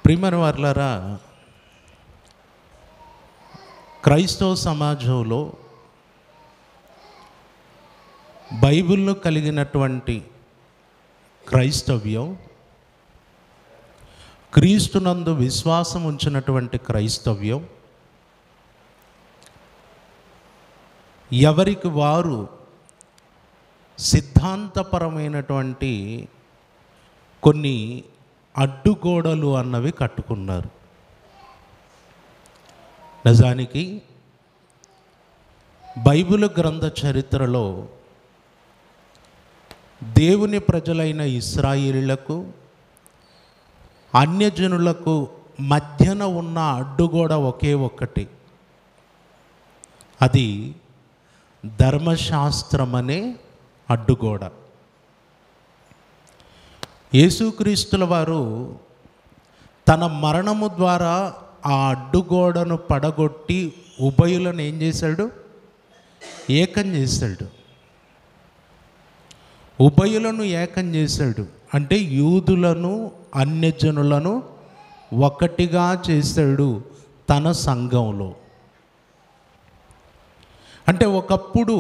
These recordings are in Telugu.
ప్రియమైన వారలారా, క్రైస్తవ సమాజంలో బైబిల్ను కలిగినటువంటి క్రైస్తవ్యం, క్రీస్తునందు విశ్వాసం ఉంచినటువంటి క్రైస్తవ్యం ఎవరికి వారు సిద్ధాంతపరమైనటువంటి కొన్ని అడ్డుగోడలు అన్నవి కట్టుకున్నారు. నిజానికి బైబిల్ గ్రంథ చరిత్రలో దేవుని ప్రజలైన ఇశ్రాయేలీయులకు అన్యజనులకు మధ్యన ఉన్న అడ్డుగోడ ఒకే ఒక్కటి, అది ధర్మశాస్త్రం అనే అడ్డుగోడ. యేసుక్రీస్తుల వారు తన మరణము ద్వారా ఆ అడ్డుగోడను పడగొట్టి ఉభయులను ఏం చేశాడు? ఏకం చేశాడు. ఉభయులను ఏకం చేశాడు అంటే యూదులను అన్యజనులను ఒకటిగా చేశాడు తన సంఘంలో. అంటే ఒకప్పుడు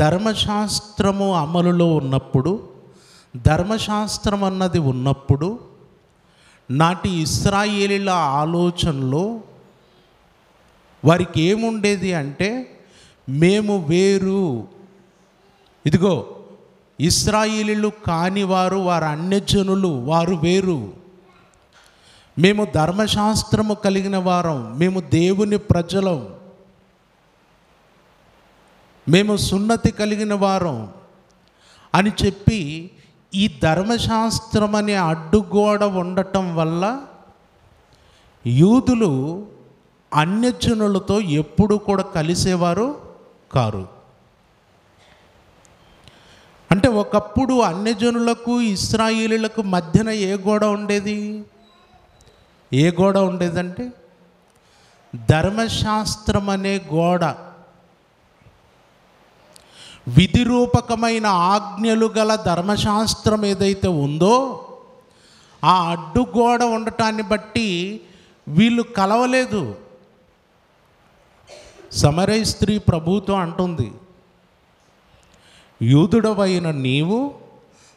ధర్మశాస్త్రము అమలులో ఉన్నప్పుడు, ధర్మశాస్త్రం అన్నది ఉన్నప్పుడు, నాటి ఇశ్రాయేలీల ఆలోచనలో వారికి ఏముండేది అంటే, మేము వేరు, ఇదిగో ఇశ్రాయేలీలు కాని వారు, వారు అన్యజనులు, వారు వేరు, మేము ధర్మశాస్త్రము కలిగిన వారం, మేము దేవుని ప్రజలం, మేము సున్నతి కలిగిన వారం అని చెప్పి ఈ ధర్మశాస్త్రం అనే అడ్డుగోడ ఉండటం వల్ల యూదులు అన్యజనులతో ఎప్పుడు కూడా కలిసేవారు కారు. అంటే ఒకప్పుడు అన్యజనులకు ఇశ్రాయేలీయులకు మధ్యన ఏ గోడ ఉండేది? ఏ గోడ ఉండేదంటే ధర్మశాస్త్రం అనే గోడ. విధిరూపకమైన ఆజ్ఞలు గల ధర్మశాస్త్రం ఏదైతే ఉందో ఆ అడ్డుగోడ ఉండటాన్ని బట్టి వీళ్ళు కలవలేదు. సమరయ స్త్రీ ప్రభుతో అంటుంది, యూదుడవైన నీవు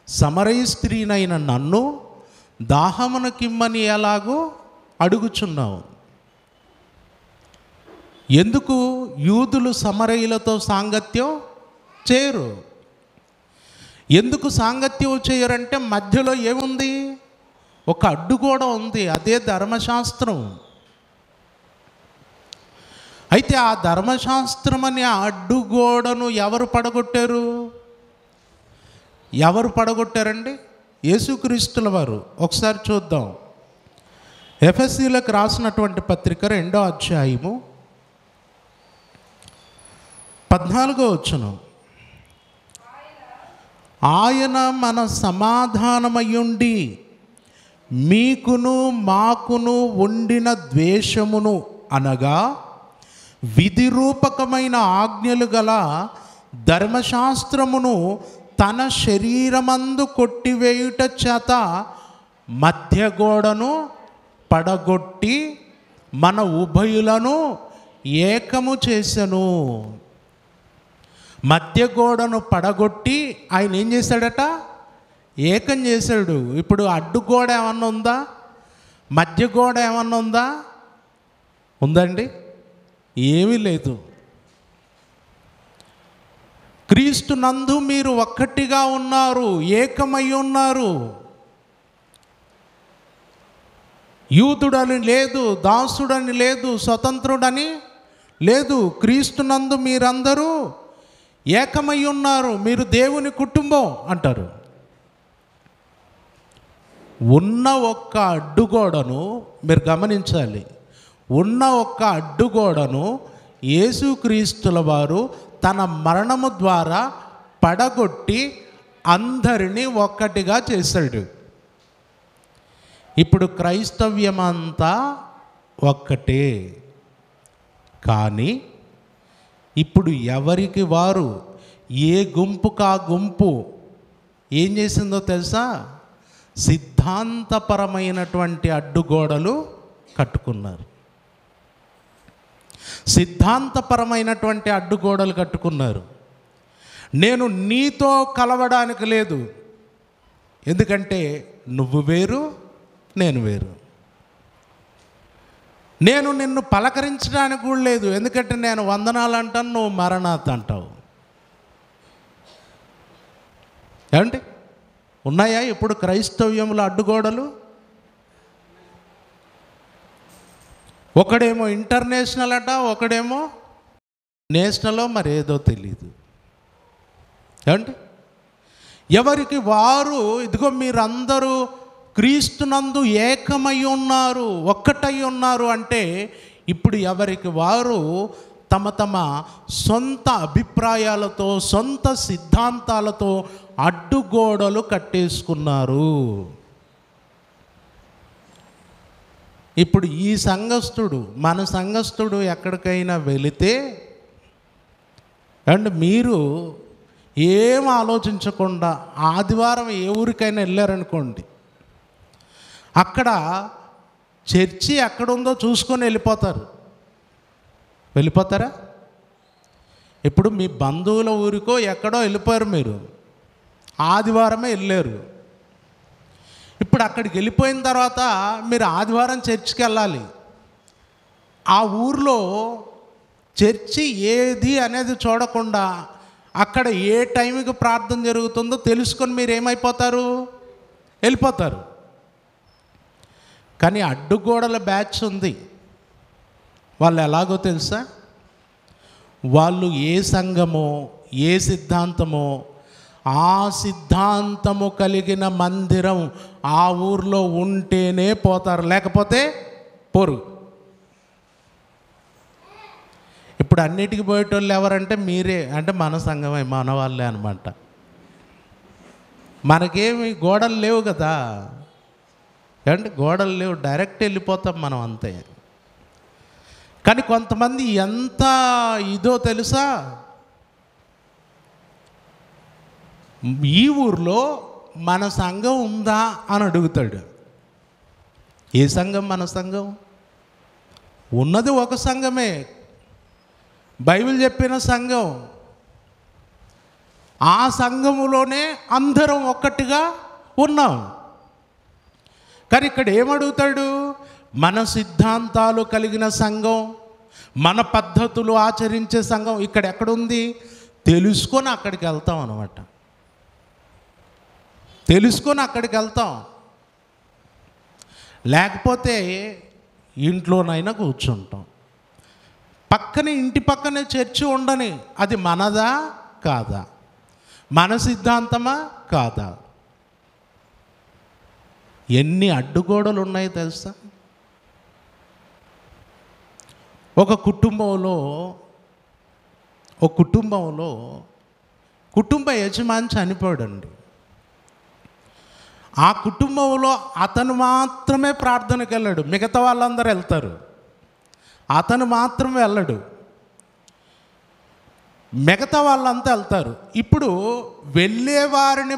సమరయ స్త్రీనైన నన్ను దాహమునకిమ్మని ఎలాగో అడుగుచున్నావు. ఎందుకు యూదులు సమరయులతో సాంగత్యం చేయరు? ఎందుకు సాంగత్యం చేయరంటే మధ్యలో ఏముంది? ఒక అడ్డుగోడ ఉంది, అదే ధర్మశాస్త్రం. అయితే ఆ ధర్మశాస్త్రం అనే అడ్డుగోడను ఎవరు పడగొట్టారు? ఎవరు పడగొట్టారండి? యేసుక్రీస్తుల వారు. ఒకసారి చూద్దాం. ఎఫెసీయులకు రాసినటువంటి పత్రిక 2వ అధ్యాయము 14వ వచనం. ఆయన మన సమాధానమయ్యుండి మీకును మాకును ఉండిన ద్వేషమును అనగా విధిరూపకమైన ఆజ్ఞలు గల ధర్మశాస్త్రమును తన శరీరమందు కొట్టివేయుట చేత మధ్యగోడను పడగొట్టి మన ఉభయులను ఏకము చేసెను. మధ్యగోడను పడగొట్టి ఆయన ఏం చేశాడట? ఏకం చేశాడు. ఇప్పుడు అడ్డుగోడ ఏమన్నా ఉందా? మధ్యగోడ ఏమన్నా ఉందా? ఉందండి? ఏమీ లేదు. క్రీస్తు నందు మీరు ఒక్కటిగా ఉన్నారు, ఏకమై ఉన్నారు. యూదుడని లేదు, దాసుడని లేదు, స్వతంత్రుడని లేదు. క్రీస్తు నందు మీరందరూ ఏకమై ఉన్నారు, మీరు దేవుని కుటుంబం అంటారు. ఉన్న ఒక్క అడ్డుగోడను మీరు గమనించాలి. ఉన్న ఒక్క అడ్డుగోడను యేసుక్రీస్తుల వారు తన మరణము ద్వారా పడగొట్టి అందరినీ ఒక్కటిగా చేశాడు. ఇప్పుడు క్రైస్తవ్యమంతా ఒక్కటే. కానీ ఇప్పుడు ఎవరికి వారు, ఏ గుంపుకు ఆ గుంపు ఏం చేసిందో తెలుసా? సిద్ధ సిద్ధాంతపరమైనటువంటి అడ్డుగోడలు కట్టుకున్నారు. సిద్ధాంతపరమైనటువంటి అడ్డుగోడలు కట్టుకున్నారు. నేను నీతో కలవడానికి లేదు, ఎందుకంటే నువ్వు వేరు, నేను వేరు. నేను నిన్ను పలకరించడానికి కూడా లేదు, ఎందుకంటే నేను వందనాలు అంటాను, నువ్వు మరణాత్ అంటావు. ఏమండి, ఉన్నాయా ఇప్పుడు క్రైస్తవ్యంలో అడ్డుగోడలు? ఒకడేమో ఇంటర్నేషనల్ అట, ఒకడేమో నేషనలో మరేదో తెలీదు. ఏమండి, ఎవరికి వారు ఇదిగో మీరందరూ క్రీస్తునందు ఏకమై ఉన్నారు, ఒక్కటై ఉన్నారు అంటే ఇప్పుడు ఎవరికి వారు తమ తమ సొంత అభిప్రాయాలతో, సొంత సిద్ధాంతాలతో అడ్డుగోడలు కట్టేసుకున్నారు. ఇప్పుడు ఈ సంఘస్థుడు, మన సంఘస్థుడు ఎక్కడికైనా వెళితే అండ్ మీరు ఏం ఆలోచించకుండా ఆదివారం ఏ ఊరికైనా వెళ్ళారనుకోండి, అక్కడ చర్చి ఎక్కడుందో చూసుకొని వెళ్ళిపోతారా? ఇప్పుడు మీ బంధువుల ఊరికో ఎక్కడో వెళ్ళిపోయారు, మీరు ఆదివారమే వెళ్ళారు. ఇప్పుడు అక్కడికి వెళ్ళిపోయిన తర్వాత మీరు ఆదివారం చర్చికి వెళ్ళాలి. ఆ ఊర్లో చర్చి ఏది అనేది చూడకుండా అక్కడ ఏ టైంకి ప్రార్థన జరుగుతుందో తెలుసుకొని మీరు ఏమైపోతారు? వెళ్ళిపోతారు. కానీ అడ్డుగోడల బ్యాచ్ ఉంది. వాళ్ళు ఎలాగో తెలుసా? వాళ్ళు ఏ సంఘమో, ఏ సిద్ధాంతమో, ఆ సిద్ధాంతము కలిగిన మందిరం ఆ ఊర్లో ఉంటేనే పోతారు, లేకపోతే పోరు. ఇప్పుడు అన్నిటికీ పోయేటోళ్ళు ఎవరంటే మీరే, అంటే మన సంఘమే, మన వాళ్ళే అనమాట. మనకేమి గోడలు లేవు కదా, అంటే గోడలు లేవు, డైరెక్ట్ వెళ్ళిపోతాం మనం అంతే. కానీ కొంతమంది ఎంత ఇదో తెలుసా, ఈ ఊర్లో మన సంఘం ఉందా అని అడుగుతాడు. ఏ సంఘం మన సంఘం? ఉన్నది ఒక సంఘమే, బైబిల్ చెప్పిన సంఘం. ఆ సంఘములోనే అందరం ఒక్కటిగా ఉన్నాం. కానీ ఇక్కడ ఏమడుగుతాడు? మన సిద్ధాంతాలు కలిగిన సంఘం, మన పద్ధతులు ఆచరించే సంఘం ఇక్కడ ఎక్కడుంది తెలుసుకొని అక్కడికి వెళ్తాం అన్నమాట. తెలుసుకొని అక్కడికి వెళ్తాం, లేకపోతే ఇంట్లోనైనా కూర్చుంటాం. పక్కనే, ఇంటి పక్కనే చర్చి ఉండని, అది మనదా కాదా, మన సిద్ధాంతమా కాదా? ఎన్ని అడ్డుగోడలు ఉన్నాయో తెలుసా? ఒక కుటుంబంలో కుటుంబ యజమాని చనిపోయాడండి. ఆ కుటుంబంలో అతను మాత్రమే ప్రార్థనకి వెళ్ళాడు, మిగతా వాళ్ళందరూ వెళ్తారు, అతను మాత్రం వెళ్ళడు, మిగతా వాళ్ళంతా వెళ్తారు. ఇప్పుడు వెళ్ళేవారిని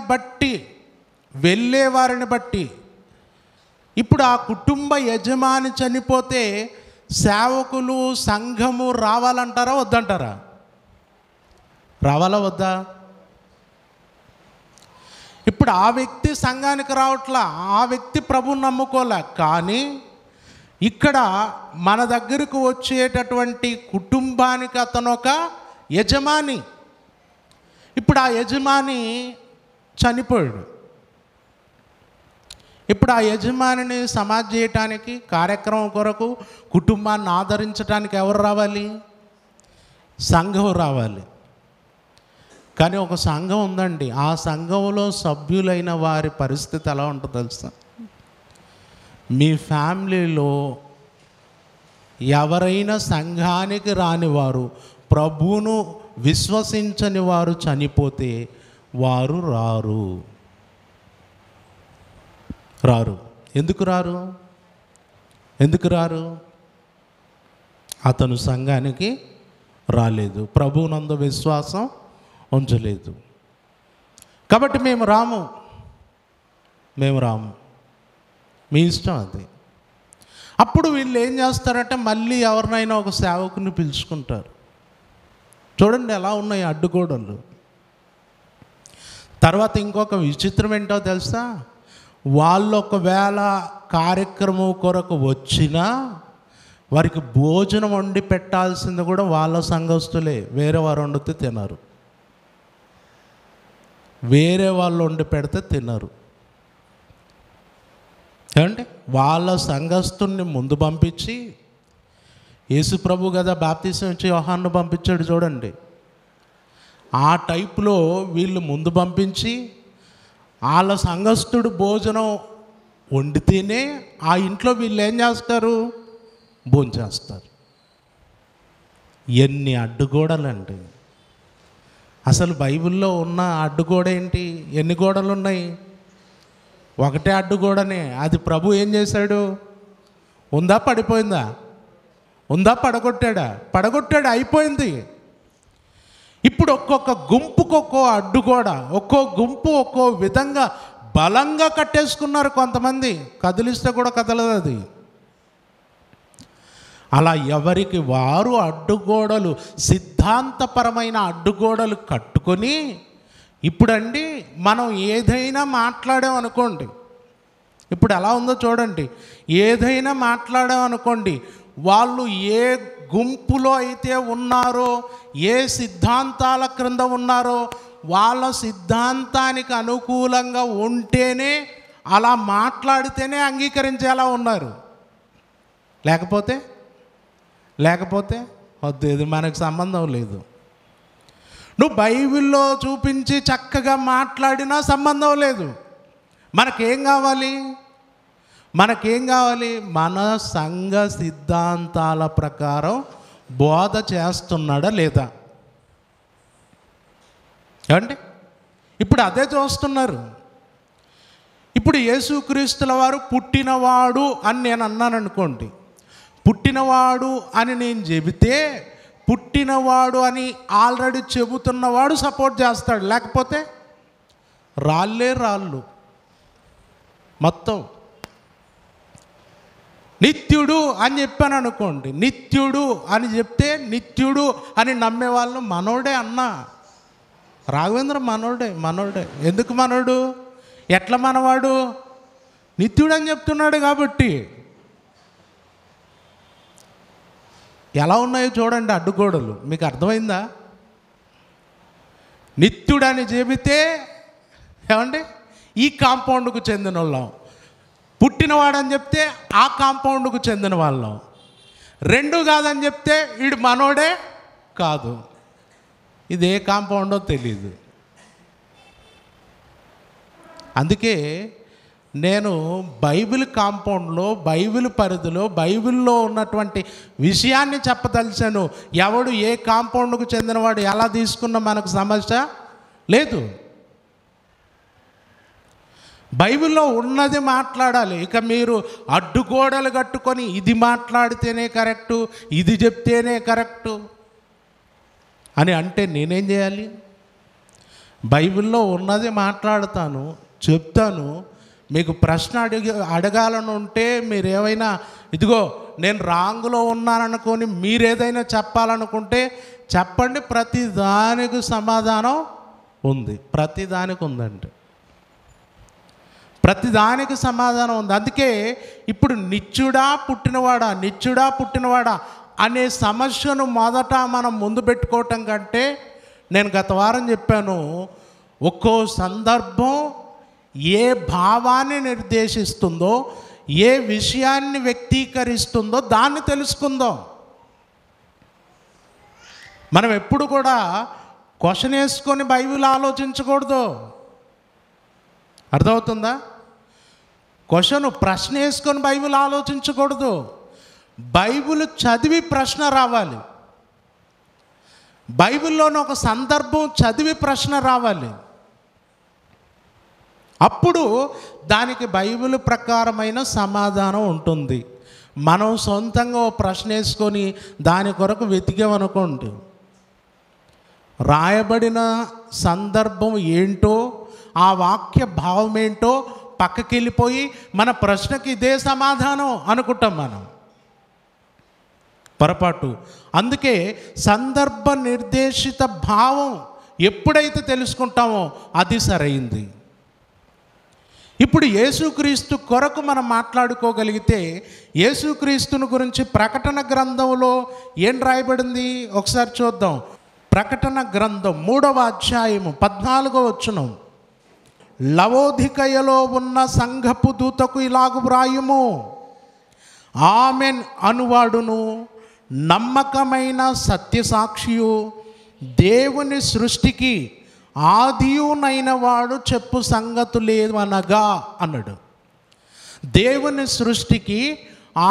బట్టి ఇప్పుడు ఆ కుటుంబ యజమాని చనిపోతే సేవకులు, సంఘము రావాలంటారా వద్దంటారా? రావాలా వద్దా? ఇప్పుడు ఆ వ్యక్తి సంఘానికి రావట్లా, ఆ వ్యక్తి ప్రభువుని నమ్ముకోలే. కానీ ఇక్కడ మన దగ్గరకు వచ్చేటటువంటి కుటుంబానికి అతను ఒక యజమాని. ఇప్పుడు ఆ యజమాని చనిపోయాడు. ఇప్పుడు ఆ యజమానిని సమాధి చేయటానికి, కార్యక్రమం కొరకు, కుటుంబాన్ని ఆదరించడానికి ఎవరు రావాలి? సంఘం రావాలి. కానీ ఒక సంఘం ఉందండి, ఆ సంఘంలో సభ్యులైన వారి పరిస్థితి ఎలా ఉంటుందో తెలుసా? మీ ఫ్యామిలీలో ఎవరైనా సంఘానికి రానివారు, ప్రభువును విశ్వసించని వారు చనిపోతే వారు రారు. ఎందుకు రారు? అతను సంఘానికి రాలేదు, ప్రభువునందు విశ్వాసం ఉంచలేదు. కాబట్టి మేము రాము. మీ ఇష్టం అది. అప్పుడు వీళ్ళు ఏం చేస్తారంటే మళ్ళీ ఎవరినైనా ఒక సేవకుని పిలుచుకుంటారు. చూడండి ఎలా ఉన్నాయి అడ్డుగోడలు. తర్వాత ఇంకొక విచిత్రం ఏంటో తెలుసా, వాళ్ళు ఒకవేళ కార్యక్రమం కొరకు వచ్చినా వారికి భోజనం వండి పెట్టాల్సింది కూడా వాళ్ళ సంఘస్థులే, వేరే వారు వండితే తినరు, వేరే వాళ్ళు వండి పెడితే తినరు. ఏమంటే వాళ్ళ సంఘస్థుల్ని ముందు పంపించి, యేసు ప్రభు కదా బాప్తిసం ఇచ్చి యోహాను పంపించాడు చూడండి, ఆ టైపులో వీళ్ళు ముందు పంపించి వాళ్ళ సంఘస్థుడు భోజనం వండితేనే ఆ ఇంట్లో వీళ్ళు ఏం చేస్తారు, భోంచేస్తారు. ఎన్ని అడ్డుగోడలండి. అసలు బైబిల్లో ఉన్న అడ్డుగోడ ఏంటి? ఎన్ని గోడలు ఉన్నాయి? ఒకటే అడ్డుగోడనే. అది ప్రభు ఏం చేశాడు? ఉందా పడిపోయిందా? ఉందా పడగొట్టాడా? పడగొట్టాడు, అయిపోయింది. ఇప్పుడు ఒక్కొక్క గుంపుకు ఒక్కో అడ్డుగోడ, ఒక్కో గుంపు ఒక్కో విధంగా బలంగా కట్టేసుకున్నారు కొంతమంది. కదిలిస్తే కూడా కదలదు అది. అలా ఎవరికి వారు అడ్డుగోడలు, సిద్ధాంతపరమైన అడ్డుగోడలు కట్టుకొని, ఇప్పుడండి మనం ఏదైనా మాట్లాడామనుకోండి, ఇప్పుడు ఎలా ఉందో చూడండి, ఏదైనా మాట్లాడామనుకోండి, వాళ్ళు ఏ గుంపులో అయితే ఉన్నారో, ఏ సిద్ధాంతాల క్రింద ఉన్నారో, వాళ్ళ సిద్ధాంతానికి అనుకూలంగా ఉంటేనే, అలా మాట్లాడితేనే అంగీకరించేలా ఉన్నారు. లేకపోతే వద్దు, ఇది మనకు సంబంధం లేదు. నువ్వు బైబిల్లో చూపించి చక్కగా మాట్లాడినా సంబంధం లేదు. మనకేం కావాలి? మన సంఘ సిద్ధాంతాల ప్రకారం బోధ చేస్తున్నాడా లేదా? ఏమండి ఇప్పుడు అదే చూస్తున్నారు. ఇప్పుడు యేసుక్రీస్తుల వారు పుట్టినవాడు అని నేను అన్నాను అనుకోండి, పుట్టినవాడు అని నేను చెబితే, పుట్టినవాడు అని ఆల్రెడీ చెబుతున్నవాడు సపోర్ట్ చేస్తాడు, లేకపోతే రాళ్ళు మొత్తం. నిత్యుడు అని చెప్పాను అనుకోండి, నిత్యుడు అని చెప్తే నిత్యుడు అని నమ్మేవాళ్ళు మనోడే అన్నా. రాఘవేంద్ర మనోడే. ఎందుకు మనోడు? ఎట్లా మనవాడు? నిత్యుడు అని చెప్తున్నాడు కాబట్టి. ఎలా ఉన్నాయో చూడండి అడ్డుగోడలు, మీకు అర్థమైందా? నిత్యుడని చెబితే ఏమండి ఈ కాంపౌండ్కు చెందిన వాళ్ళం, పుట్టినవాడని చెప్తే ఆ కాంపౌండ్కు చెందిన వాళ్ళం, రెండు కాదని చెప్తే వీడు మనోడే కాదు. ఇది ఏ కాంపౌండో తెలియదు. అందుకే నేను బైబిల్ కాంపౌండ్లో, బైబిల్ పరిధిలో, బైబిల్లో ఉన్నటువంటి విషయాన్ని చెప్పదలిచాను. ఎవడు ఏ కాంపౌండ్కు చెందినవాడు ఎలా తీసుకున్నా మనకు సమస్య లేదు. బైబిల్లో ఉన్నది మాట్లాడాలి. ఇక మీరు అడ్డుగోడలు కట్టుకొని ఇది మాట్లాడితేనే కరెక్టు, ఇది చెప్తేనే కరెక్టు అని అంటే నేనేం చేయాలి? బైబిల్లో ఉన్నది మాట్లాడతాను, చెప్తాను. మీకు ప్రశ్న అడగాలని ఉంటే మీరు ఏమైనా, ఇదిగో నేను రాంగులో ఉన్నాననుకొని మీరు ఏదైనా చెప్పాలనుకుంటే చెప్పండి, ప్రతిదానికి సమాధానం ఉంది. ప్రతిదానికి ఉందండి, ప్రతిదానికి సమాధానం ఉంది. అందుకే ఇప్పుడు నిత్యుడా పుట్టినవాడా అనే సమస్యను మొదట మనం ముందు పెట్టుకోవటం కంటే, నేను గత వారం చెప్పాను, ఒక్కో సందర్భం ఏ భావాన్ని నిర్దేశిస్తుందో, ఏ విషయాన్ని వ్యక్తీకరిస్తుందో దాన్ని తెలుసుకుందాం. మనం ఎప్పుడు కూడా క్వశ్చన్ వేసుకొని బైబిల్ ఆలోచించకూడదు. అర్థమవుతుందా? ప్రశ్న వేసుకొని బైబిల్ ఆలోచించకూడదు. బైబిల్ చదివి ప్రశ్న రావాలి. బైబిల్లోని ఒక సందర్భం చదివి ప్రశ్న రావాలి. అప్పుడు దానికి బైబిల్ ప్రకారమైన సమాధానం ఉంటుంది. మనం సొంతంగా ఓ ప్రశ్న వేసుకొని దాని కొరకు వెతికామనుకోండి, రాయబడిన సందర్భం ఏంటో, ఆ వాక్య భావం ఏంటో పక్కకి వెళ్ళిపోయి మన ప్రశ్నకి ఇదే సమాధానం అనుకుంటాం మనం. పొరపాటు. అందుకే సందర్భ నిర్దేశిత భావం ఎప్పుడైతే తెలుసుకుంటామో అది సరైంది. ఇప్పుడు యేసుక్రీస్తు కొరకు మనం మాట్లాడుకోగలిగితే, యేసుక్రీస్తుని గురించి ప్రకటన గ్రంథంలో ఏం రాయబడింది ఒకసారి చూద్దాం. ప్రకటన గ్రంథం 3వ అధ్యాయము 14వ వచనం. లవోదికయలో ఉన్న సంఘపు దూతకు ఇలాగు వ్రాయుము, ఆమెన్ అనువాడును, నమ్మకమైన సత్యసాక్షియు, దేవుని సృష్టికి ఆదియునైన వాడు చెప్పు సంగతులేవనగా అన్నాడు. దేవుని సృష్టికి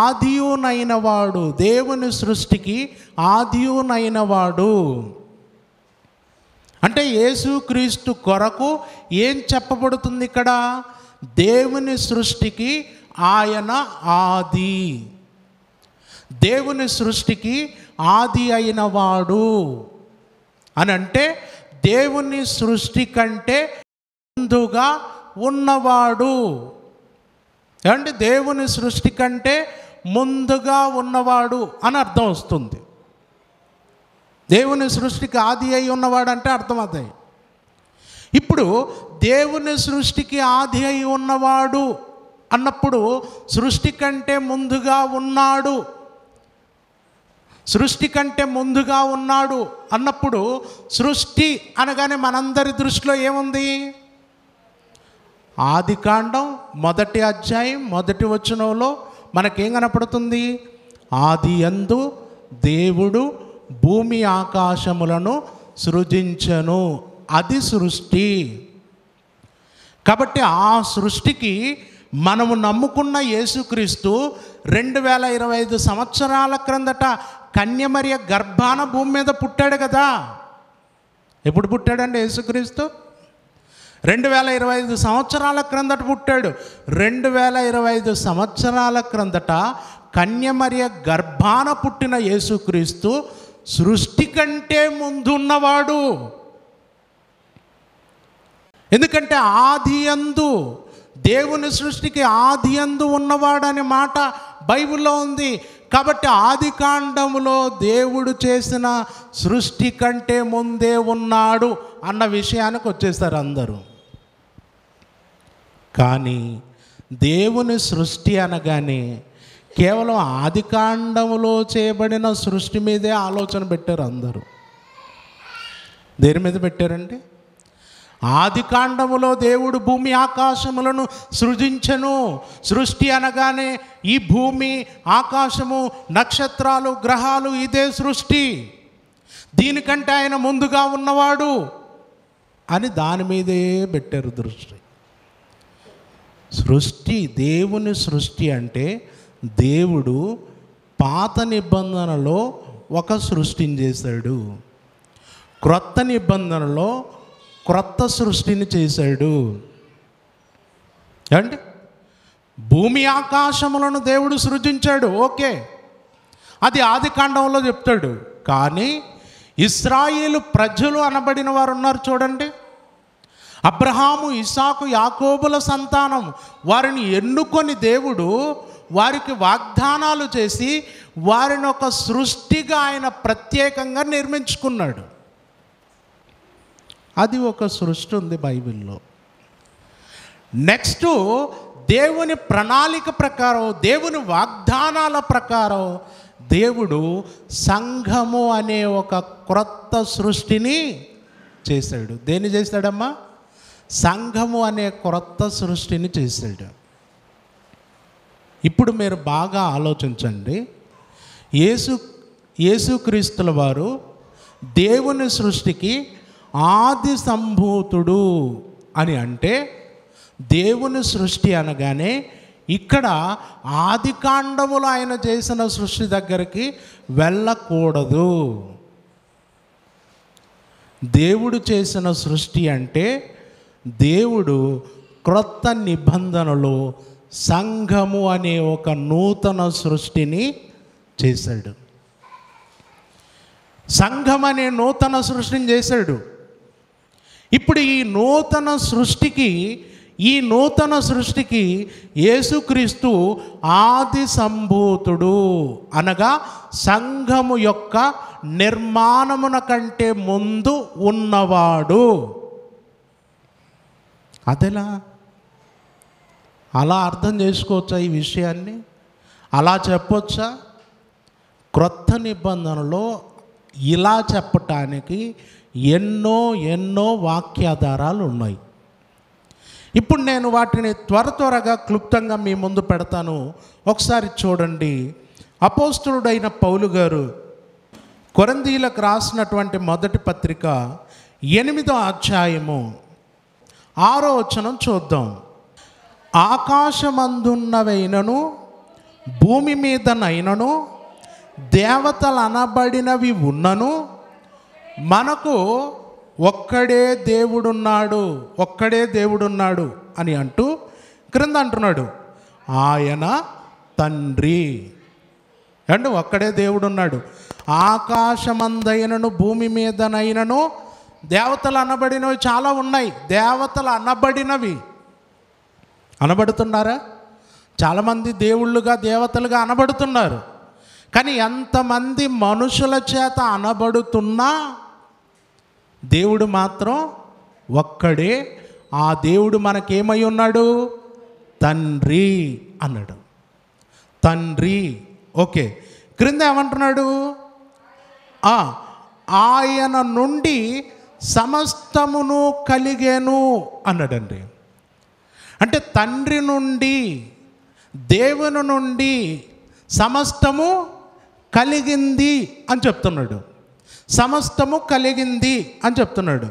ఆదియునైన వాడు, దేవుని సృష్టికి ఆదియునైన వాడు అంటే యేసుక్రీస్తు కొరకు ఏం చెప్పబడుతుంది ఇక్కడ? దేవుని సృష్టికి ఆయన ఆది, దేవుని సృష్టికి ఆది అయిన వాడు అని అంటే దేవుని సృష్టి కంటే ముందుగా ఉన్నవాడు. అంటే దేవుని సృష్టి కంటే ముందుగా ఉన్నవాడు అని అర్థం వస్తుంది. దేవుని సృష్టికి ఆది అయి ఉన్నవాడు అంటే అర్థం అదే. ఇప్పుడు దేవుని సృష్టికి ఆది అయి ఉన్నవాడు అన్నప్పుడు సృష్టి కంటే ముందుగా ఉన్నాడు, సృష్టి కంటే ముందుగా ఉన్నాడు అన్నప్పుడు సృష్టి అనగానే మనందరి దృష్టిలో ఏముంది? ఆదికాండం 1వ అధ్యాయం 1వ వచనంలో మనకేం కనపడుతుంది? ఆదియందు దేవుడు భూమి ఆకాశములను సృజించెను. అది సృష్టి. కాబట్టి ఆ సృష్టికి మనము నమ్ముకున్న యేసుక్రీస్తు 2025 సంవత్సరాల క్రిందట కన్యమరియ గర్భాన భూమి మీద పుట్టాడు కదా. ఎప్పుడు పుట్టాడండి యేసుక్రీస్తు? 2025 సంవత్సరాల క్రిందట పుట్టాడు. 2025 సంవత్సరాల క్రిందట కన్యమరియ గర్భాన పుట్టిన యేసుక్రీస్తు సృష్టి కంటే ముందున్నవాడు. ఎందుకంటే ఆదియందు, దేవుని సృష్టికి ఆదియందు ఉన్నవాడనే మాట బైబిల్లో ఉంది. కాబట్టి ఆదికాండములో దేవుడు చేసిన సృష్టి కంటే ముందే ఉన్నాడు అన్న విషయానికి వచ్చేసారు అందరూ. కానీ దేవుని సృష్టి అనగానే కేవలం ఆదికాండములో చేయబడిన సృష్టి మీదే ఆలోచన పెట్టారు అందరూ. దేని మీద పెట్టారండి? ఆదికాండములో దేవుడు భూమి ఆకాశములను సృజించెను. సృష్టి అనగానే ఈ భూమి, ఆకాశము, నక్షత్రాలు, గ్రహాలు ఇదే సృష్టి. దీనికంటే ఆయన ముందుగా ఉన్నవాడు అని దాని మీదే పెట్టారు దృష్టి. సృష్టి, దేవుని సృష్టి అంటే దేవుడు పాత నిబంధనలో ఒక సృష్టిని చేశాడు, క్రొత్త నిబంధనలో క్రొత్త సృష్టిని చేశాడు. అంటే భూమి ఆకాశములను దేవుడు సృజించాడు, ఓకే, అది ఆదికాండంలో చెప్తాడు. కానీ ఇశ్రాయేలు ప్రజలు అనబడిన వారు ఉన్నారు చూడండి, అబ్రహాము, ఇసాకు, యాకోబుల సంతానం. వారిని ఎన్నుకొని దేవుడు వారికి వాగ్దానాలు చేసి వారిని ఒక సృష్టిగా ఆయన ప్రత్యేకంగా నిర్మించుకున్నాడు. అది ఒక సృష్టి ఉంది బైబిల్లో. నెక్స్ట్ దేవుని ప్రణాళిక ప్రకారం, దేవుని వాగ్దానాల ప్రకారం దేవుడు సంఘము అనే ఒక క్రొత్త సృష్టిని చేశాడు. దేన్ని చేశాడమ్మా? సంఘము అనే క్రొత్త సృష్టిని చేశాడు. ఇప్పుడు మీరు బాగా ఆలోచించండి. యేసుక్రీస్తుల వారు దేవుని సృష్టికి ఆది సంభూతుడు అని అంటే, దేవుని సృష్టి అనగానే ఇక్కడ ఆదికాండములో ఆయన చేసిన సృష్టి దగ్గరికి వెళ్ళకూడదు. దేవుడు చేసిన సృష్టి అంటే దేవుడు క్రొత్త నిబంధనలో సంఘము అనే ఒక నూతన సృష్టిని చేశాడు. సంఘం అనే నూతన సృష్టిని చేశాడు. ఇప్పుడు ఈ నూతన సృష్టికి ఈ నూతన సృష్టికి యేసుక్రీస్తు ఆది సంభూతుడు, అనగా సంఘము యొక్క నిర్మాణమున కంటే ముందు ఉన్నవాడు. అదెలా? అలా అర్థం చేసుకోవచ్చా ఈ విషయాన్ని? అలా చెప్పొచ్చా? క్రొత్త నిబంధనలో ఇలా చెప్పటానికి ఎన్నో ఎన్నో వాక్యాధారాలు ఉన్నాయి. ఇప్పుడు నేను వాటిని త్వరగా క్లుప్తంగా మీ ముందు పెడతాను. ఒకసారి చూడండి. అపోస్తలుడైన పౌలు గారు కొరింథీయులకు రాసినటువంటి మొదటి పత్రిక 8వ అధ్యాయము 6వ వచనం చూద్దాం. ఆకాశమందున్నవైనను భూమి మీదనైనను దేవతలు అనబడినవి ఉన్నను మనకు ఒక్కడే దేవుడున్నాడు అని అంటూ క్రింద అంటున్నాడు, ఆయన తండ్రి. అండ్ ఒక్కడే దేవుడున్నాడు. ఆకాశమందైనను భూమి మీదనైనను దేవతలు అనబడినవి చాలా ఉన్నాయి. దేవతలు అనబడుతున్నారా? చాలామంది దేవుళ్ళుగా దేవతలుగా అనబడుతున్నారు. కానీ ఎంతమంది మనుషుల చేత అనబడుతున్నా దేవుడు మాత్రం ఒక్కడే. ఆ దేవుడు మనకేమై ఉన్నాడు? తండ్రి అన్నాడు. తండ్రి. ఓకే, క్రింద ఏమంటున్నాడు? ఆయన నుండి సమస్తమును కలిగేను అన్నాడండి. అంటే తండ్రి నుండి, దేవుని నుండి సమస్తము కలిగింది అని చెప్తున్నాడు. సమస్తము కలిగింది అని చెప్తున్నాడు.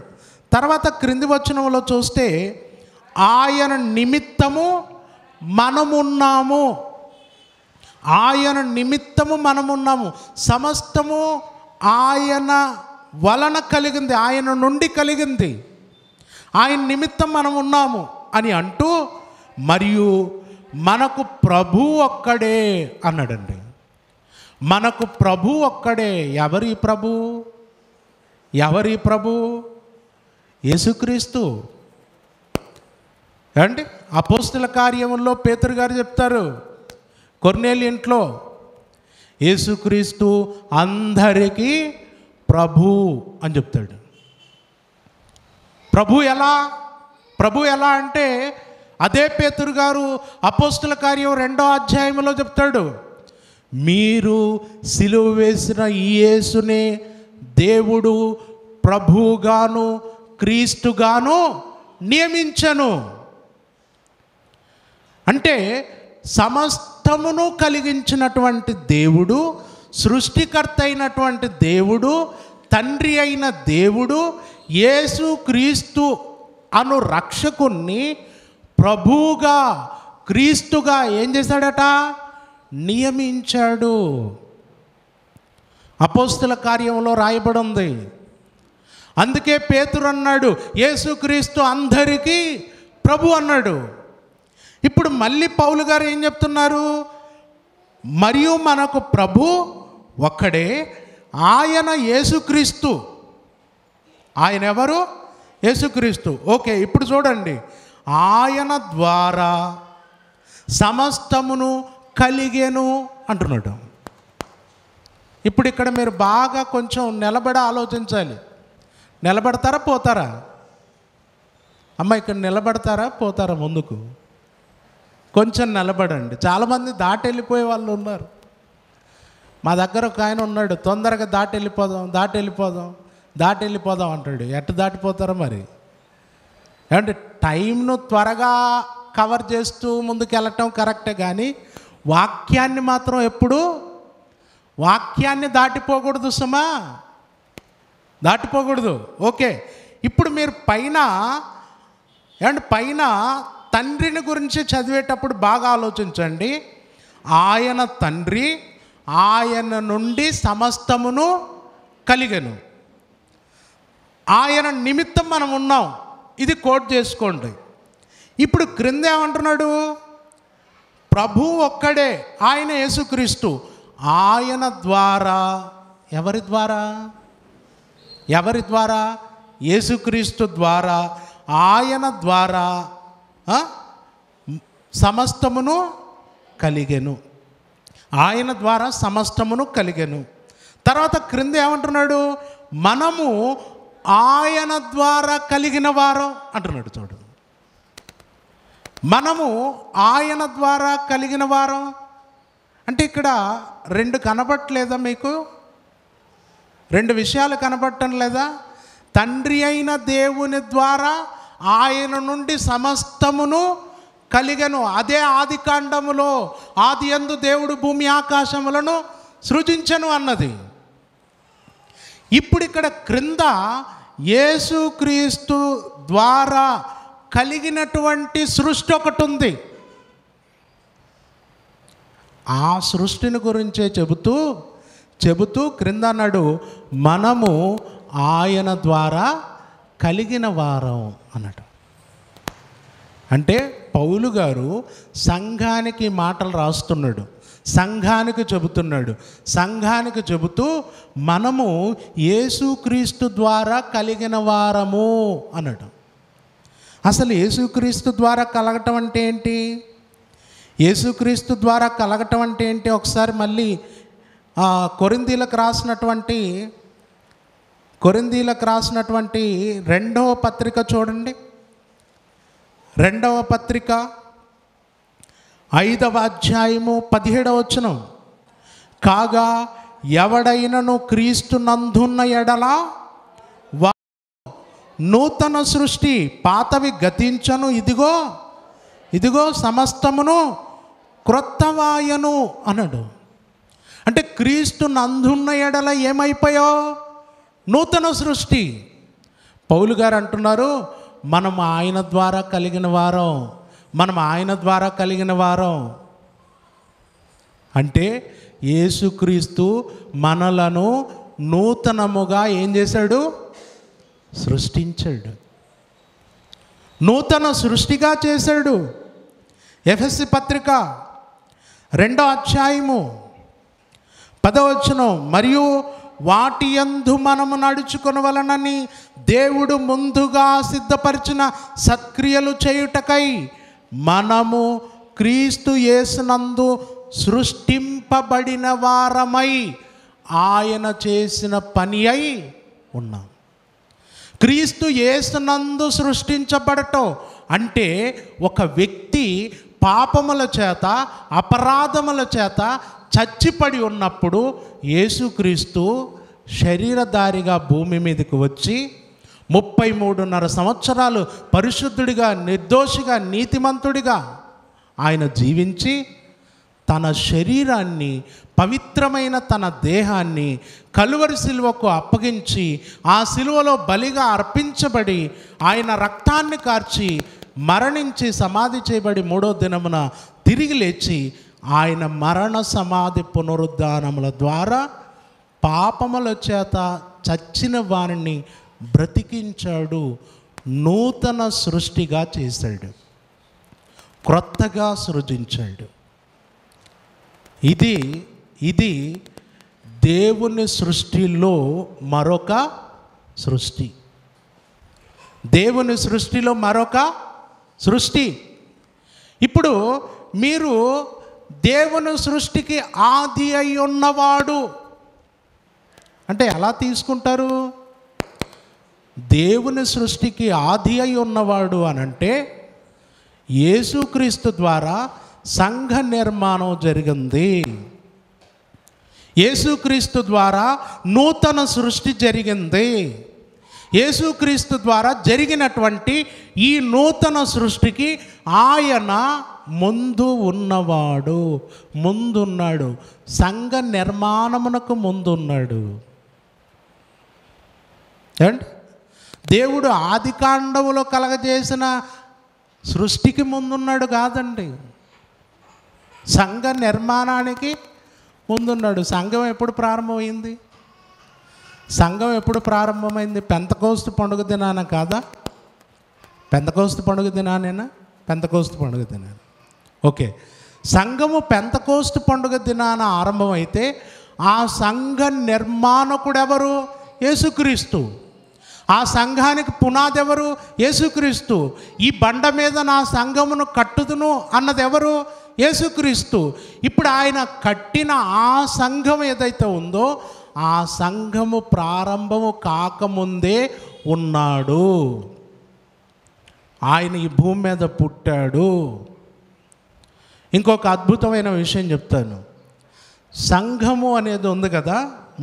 తర్వాత క్రింది వచనంలో చూస్తే ఆయన నిమిత్తము మనమున్నాము. ఆయన నిమిత్తము మనమున్నాము. సమస్తము ఆయన వలన కలిగింది, ఆయన నుండి కలిగింది, ఆయన నిమిత్తం మనం ఉన్నాము అని అంటూ, మరియు మనకు ప్రభు ఒక్కడే అన్నాడండి. మనకు ప్రభు ఒక్కడే. ఎవరి ప్రభు? యేసుక్రీస్తు. అండి అపోస్తల కార్యముల్లో పేతురు గారు చెప్తారు, కొర్నేలి ఇంట్లో యేసుక్రీస్తు అందరికీ ప్రభు అని చెప్తాడు. ప్రభు ఎలా అంటే అదే పేతురు గారు అపోస్తల కార్యం 2వ అధ్యాయంలో చెప్తాడు, మీరు సిలువ వేసిన ఈ యేసునే దేవుడు ప్రభువుగాను క్రీస్తుగాను నియమించను. అంటే సమస్తమును కలిగించినటువంటి దేవుడు, సృష్టికర్త అయినటువంటి దేవుడు, తండ్రి అయిన దేవుడు యేసు క్రీస్తు అను రక్షకుణ్ణి ప్రభువుగా క్రీస్తుగా ఏం చేశాడట? నియమించాడు. అపోస్తల కార్యంలో రాయబడి ఉంది. అందుకే పేతురు అన్నాడు, యేసుక్రీస్తు అందరికీ ప్రభు అన్నాడు. ఇప్పుడు మళ్ళీ పౌలు గారు ఏం చెప్తున్నారు? మరియు మనకు ప్రభు ఒక్కడే, ఆయన యేసుక్రీస్తు. ఆయన ఎవరు? యేసుక్రీస్తు. ఓకే, ఇప్పుడు చూడండి, ఆయన ద్వారా సమస్తమును కలిగేను అంటున్నాడు. ఇప్పుడు ఇక్కడ మీరు బాగా కొంచెం నిలబడి ఆలోచించాలి. నిలబడతారా పోతారా? అమ్మ ఇక్కడ నిలబడతారా పోతారా? ముందుకు కొంచెం నిలబడండి. చాలామంది దాటి వెళ్ళిపోయే వాళ్ళు ఉన్నారు. మా దగ్గర ఒక ఆయన ఉన్నాడు, తొందరగా దాటి వెళ్ళిపోదాం అంటాడు. ఎట్టు దాటిపోతారో మరి. అంటే టైంను త్వరగా కవర్ చేస్తూ ముందుకు వెళ్ళటం కరెక్టే, కానీ వాక్యాన్ని మాత్రం ఎప్పుడు దాటిపోకూడదు సుమా, దాటిపోకూడదు. ఓకే, ఇప్పుడు మీరు పైన తండ్రిని గురించి చదివేటప్పుడు బాగా ఆలోచించండి. ఆయన తండ్రి, ఆయన నుండి సమస్తమును కలిగెను, ఆయన నిమిత్తం మనం ఉన్నాం. ఇది కోట్ చేసుకోండి. ఇప్పుడు క్రింద ఏమంటున్నాడు? ప్రభు ఒక్కడే, ఆయన యేసుక్రీస్తు. ఆయన ద్వారా, ఎవరి ద్వారా? యేసుక్రీస్తు ద్వారా, ఆయన ద్వారా సమస్తమును కలిగెను. ఆయన ద్వారా సమస్తమును కలిగెను. తర్వాత క్రింద ఏమంటున్నాడు? మనము ఆయన ద్వారా కలిగిన వారం అంటున్నాడు. చూడు, మనము ఆయన ద్వారా కలిగిన వారం అంటే ఇక్కడ రెండు కనబట్టలేదా మీకు? రెండు విషయాలు కనబడటం లేదా? తండ్రి అయిన దేవుని ద్వారా ఆయన నుండి సమస్తమును కలిగెను. అదే ఆది కాండములో ఆది యందు దేవుడు భూమి ఆకాశములను సృజించెను అన్నది. ఇప్పుడు ఇక్కడ క్రింద యేసుక్రీస్తు ద్వారా కలిగినటువంటి సృష్టి ఒకటి ఉంది. ఆ సృష్టిని గురించే చెబుతూ క్రింద అన్నాడు, మనము ఆయన ద్వారా కలిగిన వారం అన్నాడు. అంటే పౌలు గారు సంఘానికి మాటలు రాస్తున్నాడు, సంఘానికి చెబుతూ మనము యేసుక్రీస్తు ద్వారా కలిగిన వారము అన్నాడు. అసలు యేసుక్రీస్తు ద్వారా కలగటం అంటే ఏంటి? యేసుక్రీస్తు ద్వారా కలగటం అంటే ఏంటి? ఒకసారి మళ్ళీ కొరింథీలకు రాసినటువంటి రెండవ పత్రిక చూడండి. రెండవ పత్రిక 5వ అధ్యాయము 17వ వచనం. కాగా ఎవడైనను క్రీస్తు నందున్న ఎడల నూతన సృష్టి, పాతవి గతించను, ఇదిగో సమస్తమును క్రొత్తవాయను అన్నాడు. అంటే క్రీస్తు నందున్న ఎడల ఏమైపోయావు? నూతన సృష్టి. పౌలు గారు అంటున్నారు, మనం ఆయన ద్వారా కలిగిన వారం. అంటే యేసుక్రీస్తు మనలను నూతనముగా ఏం చేశాడు? సృష్టించాడు, నూతన సృష్టిగా చేశాడు. ఎఫెసీ పత్రిక 2వ అధ్యాయము 10వ వచనం. మరియు వాటి యందు మనము నడుచుకొనవలనని దేవుడు ముందుగా సిద్ధపరిచిన సత్క్రియలు చేయుటకై మనము క్రీస్తు యేసునందు సృష్టింపబడిన వారమై ఆయన చేసిన పని అయి ఉన్నాం. క్రీస్తు యేసునందు సృష్టించబడటం అంటే ఒక వ్యక్తి పాపముల చేత, అపరాధముల చేత చచ్చిపడి ఉన్నప్పుడు యేసుక్రీస్తు శరీరధారిగా భూమి మీదకి వచ్చి 33.5 సంవత్సరాలు పరిశుద్ధుడిగా, నిర్దోషిగా, నీతిమంతుడిగా ఆయన జీవించి తన శరీరాన్ని, పవిత్రమైన తన దేహాన్ని కలువరి సిలువకు అప్పగించి ఆ సిలువలో బలిగా అర్పించబడి ఆయన రక్తాన్ని కార్చి మరణించి సమాధి చేయబడి 3వ దినమున తిరిగి లేచి ఆయన మరణ సమాధి పునరుద్ధానముల ద్వారా పాపముల చేత చచ్చిన వారిని బ్రతికించాడు, నూతన సృష్టిగా చేశాడు, క్రొత్తగా సృజించాడు. ఇది దేవుని సృష్టిలో మరొక సృష్టి. దేవుని సృష్టిలో మరొక సృష్టి. ఇప్పుడు మీరు దేవుని సృష్టికి ఆది అయి ఉన్నవాడు అంటే ఎలా తీసుకుంటారు? దేవుని సృష్టికి ఆది అయి ఉన్నవాడు అనంటే యేసుక్రీస్తు ద్వారా సంఘ నిర్మాణం జరిగింది. యేసుక్రీస్తు ద్వారా నూతన సృష్టి జరిగింది. యేసుక్రీస్తు ద్వారా జరిగినటువంటి ఈ నూతన సృష్టికి ఆయన ముందున్నాడు. సంఘ నిర్మాణమునకు ముందున్నాడు. ఏమండి? దేవుడు ఆది కాండములో కలగజేసిన సృష్టికి ముందున్నాడు కాదండి, సంఘ నిర్మాణానికి ముందున్నాడు. సంఘం ఎప్పుడు ప్రారంభమైంది? పెంతెకోస్తు పండుగ దినాన కాదా? పెంతెకోస్తు పండుగ దినానేనా? పెంతెకోస్తు పండుగ దినాన. ఓకే, సంఘము పెంతెకోస్తు పండుగ దినాన ఆరంభమైతే ఆ సంఘ నిర్మాణకుడు ఎవరు? యేసుక్రీస్తు. ఆ సంఘానికి పునాది ఎవరు? యేసుక్రీస్తు. ఈ బండ మీద నా సంఘమును కట్టుదును అన్నది ఎవరు? యేసుక్రీస్తు. ఇప్పుడు ఆయన కట్టిన ఆ సంఘం ఏదైతే ఉందో ఆ సంఘము ప్రారంభము కాకముందే ఉన్నాడు. ఆయన ఈ భూమి మీద పుట్టాడు. ఇంకొక అద్భుతమైన విషయం చెప్తాను. సంఘము అనేది ఉంది కదా,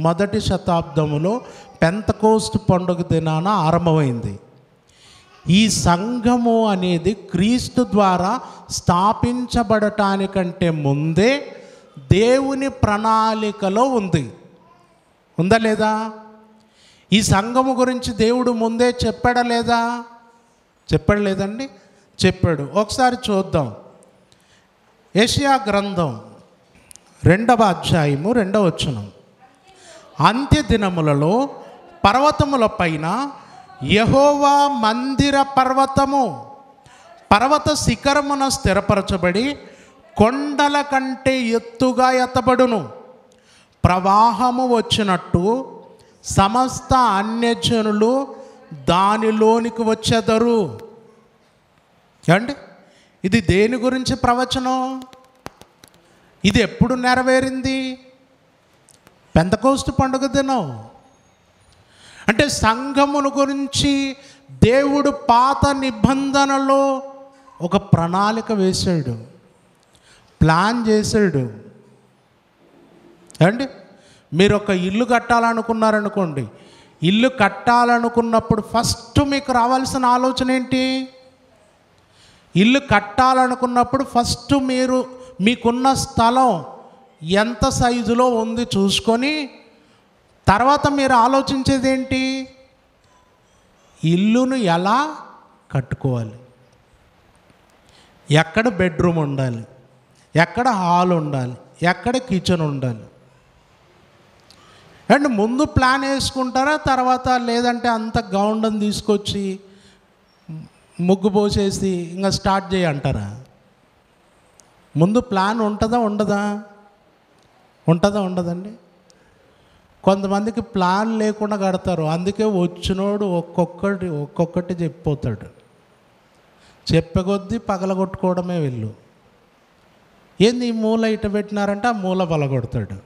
మొదటి శతాబ్దములో పెంతకోస్తు పండుగ దినాన ఆరంభమైంది. ఈ సంఘము అనేది క్రీస్తు ద్వారా స్థాపించబడటానికంటే ముందే దేవుని ప్రణాళికలో ఉంది. ఉందా లేదా? ఈ సంఘము గురించి దేవుడు ముందే చెప్పాడా లేదా? చెప్పాడు లేదండి? చెప్పాడు. ఒకసారి చూద్దాం. యెషయా గ్రంథం 2వ అధ్యాయము 2వ వచనం. అంత్య దినములలో పర్వతముల పైన యెహోవా మందిర పర్వత శిఖరమున స్థిరపరచబడి కొండల కంటే ఎత్తుగా ఎత్తబడును. ప్రవాహము వచ్చినట్టు సమస్త అన్యజనులు దానిలోనికి వచ్చెదరు. ఏమండి, ఇది దేని గురించి ప్రవచనం? ఇది ఎప్పుడు నెరవేరింది? పెంతెకోస్తు పండుగ దినం. అంటే సంఘమును గురించి దేవుడు పాత నిబంధనలో ఒక ప్రణాళిక వేశాడు, ప్లాన్ చేశాడు. ఏమండి, మీరు ఒక ఇల్లు కట్టాలనుకున్నారనుకోండి, ఇల్లు కట్టాలనుకున్నప్పుడు ఫస్ట్ మీకు రావాల్సిన ఆలోచన ఏంటి? ఇల్లు కట్టాలనుకున్నప్పుడు ఫస్ట్ మీకున్న స్థలం ఎంత సైజులో ఉంది చూసుకొని తర్వాత మీరు ఆలోచించేది ఏంటి? ఇల్లును ఎలా కట్టుకోవాలి, ఎక్కడ బెడ్రూమ్ ఉండాలి, ఎక్కడ హాల్ ఉండాలి, ఎక్కడ కిచెన్ ఉండాలి. అండ్ ముందు ప్లాన్ వేసుకుంటారా? తర్వాత లేదంటే అంత గౌండని తీసుకొచ్చి ముగ్గు పోసేసి ఇంకా స్టార్ట్ చేయంటారా? ముందు ప్లాన్ ఉంటుందా ఉండదా? ఉంటుందా ఉండదండి? కొంతమందికి ప్లాన్ లేకుండా కడతారు. అందుకే వచ్చినోడు ఒక్కొక్కటి చెప్పిపోతాడు. చెప్పకొద్దీ పగలగొట్టుకోవడమే వీళ్ళు. ఏంది ఈ మూల ఇట పెట్టినారంటే ఆ మూల పగలగొడతాడు.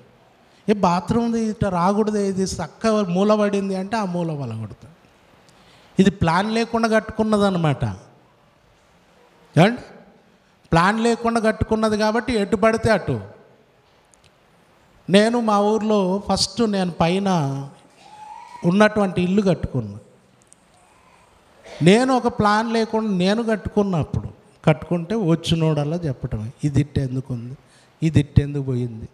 ఏ బాత్రూమ్ది ఇట రాకూడదు, ఇది చక్క మూల పడింది అంటే ఆ మూల పగలగొడతాడు. ఇది ప్లాన్ లేకుండా కట్టుకున్నదన్నమాట. ఏమండి, ప్లాన్ లేకుండా కట్టుకున్నది కాబట్టి ఎటు పడితే అటు. నేను మా ఊర్లో ఫస్ట్ నేను పైన ఉన్నటువంటి ఇల్లు కట్టుకున్నా. నేను ఒక ప్లాన్ లేకుండా నేను కట్టుకుంటే వచ్చినోడల్లా చెప్పటమే, ఇది ఇట్టెందుకు ఉంది, ఇది ఇట్టెందుకు పోయింది,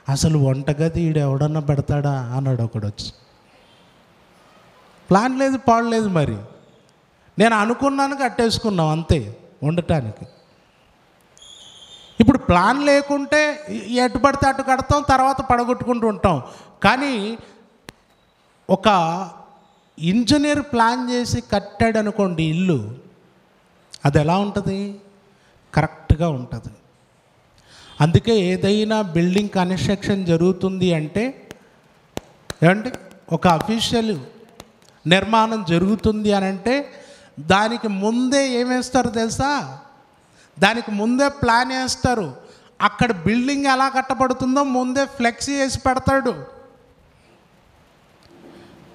అసలు వంటగది ఈడు ఎవడన్నా పెడతాడా అన్నాడు ఒకడు వచ్చి. ప్లాన్ లేదు, పాడలేదు. మరి నేను అనుకున్నాను, కట్టేసుకున్నాం అంతే ఉండటానికి. ఇప్పుడు ప్లాన్ లేకుంటే ఎటు పడితే అటు కడతాం, తర్వాత పడగొట్టుకుంటూ ఉంటాం. కానీ ఒక ఇంజనీర్ ప్లాన్ చేసి కట్టాడు అనుకోండి ఇల్లు, అది ఎలా ఉంటుంది? కరెక్ట్గా ఉంటుంది. అందుకే ఏదైనా బిల్డింగ్ కన్స్ట్రక్షన్ జరుగుతుంది అంటే ఏమంటే ఒక అఫీషియల్ నిర్మాణం జరుగుతుంది అని అంటే దానికి ముందే ఏమేస్తారు తెలుసా? దానికి ముందే ప్లాన్ వేస్తారు. అక్కడ బిల్డింగ్ ఎలా కట్టబడుతుందో ముందే ఫ్లెక్సీ వేసి పెడతాడు.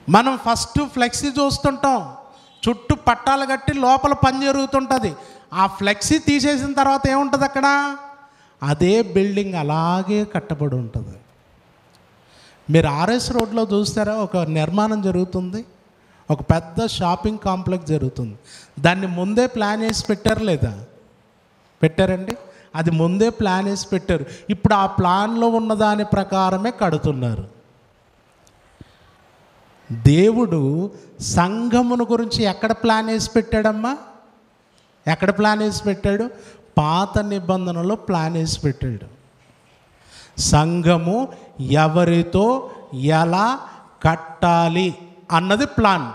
మనం ఫస్ట్ ఫ్లెక్సీ చూస్తుంటాం, చుట్టూ పట్టాలు కట్టి లోపల పని జరుగుతుంటుంది. ఆ ఫ్లెక్సీ తీసేసిన తర్వాత ఏముంటుంది అక్కడ? అదే బిల్డింగ్ అలాగే కట్టబడి ఉంటుంది. మీరు ఆర్ఎస్ రోడ్లో చూస్తారా, ఒక నిర్మాణం జరుగుతుంది, ఒక పెద్ద షాపింగ్ కాంప్లెక్స్ జరుగుతుంది. దాన్ని ముందే ప్లాన్ వేసి పెట్టారు లేదా? పెట్టారండి. అది ముందే ప్లాన్ వేసి పెట్టారు. ఇప్పుడు ఆ ప్లాన్లో ఉన్న దాని ప్రకారమే కడుతున్నారు. దేవుడు సంఘమును గురించి ఎక్కడ ప్లాన్ వేసి పెట్టాడమ్మా? ఎక్కడ ప్లాన్ వేసి పెట్టాడు? పాత నిబంధనలో ప్లాన్ వేసి పెట్టాడు. సంఘము ఎవరితో ఎలా కట్టాలి అన్నది ప్లాన్.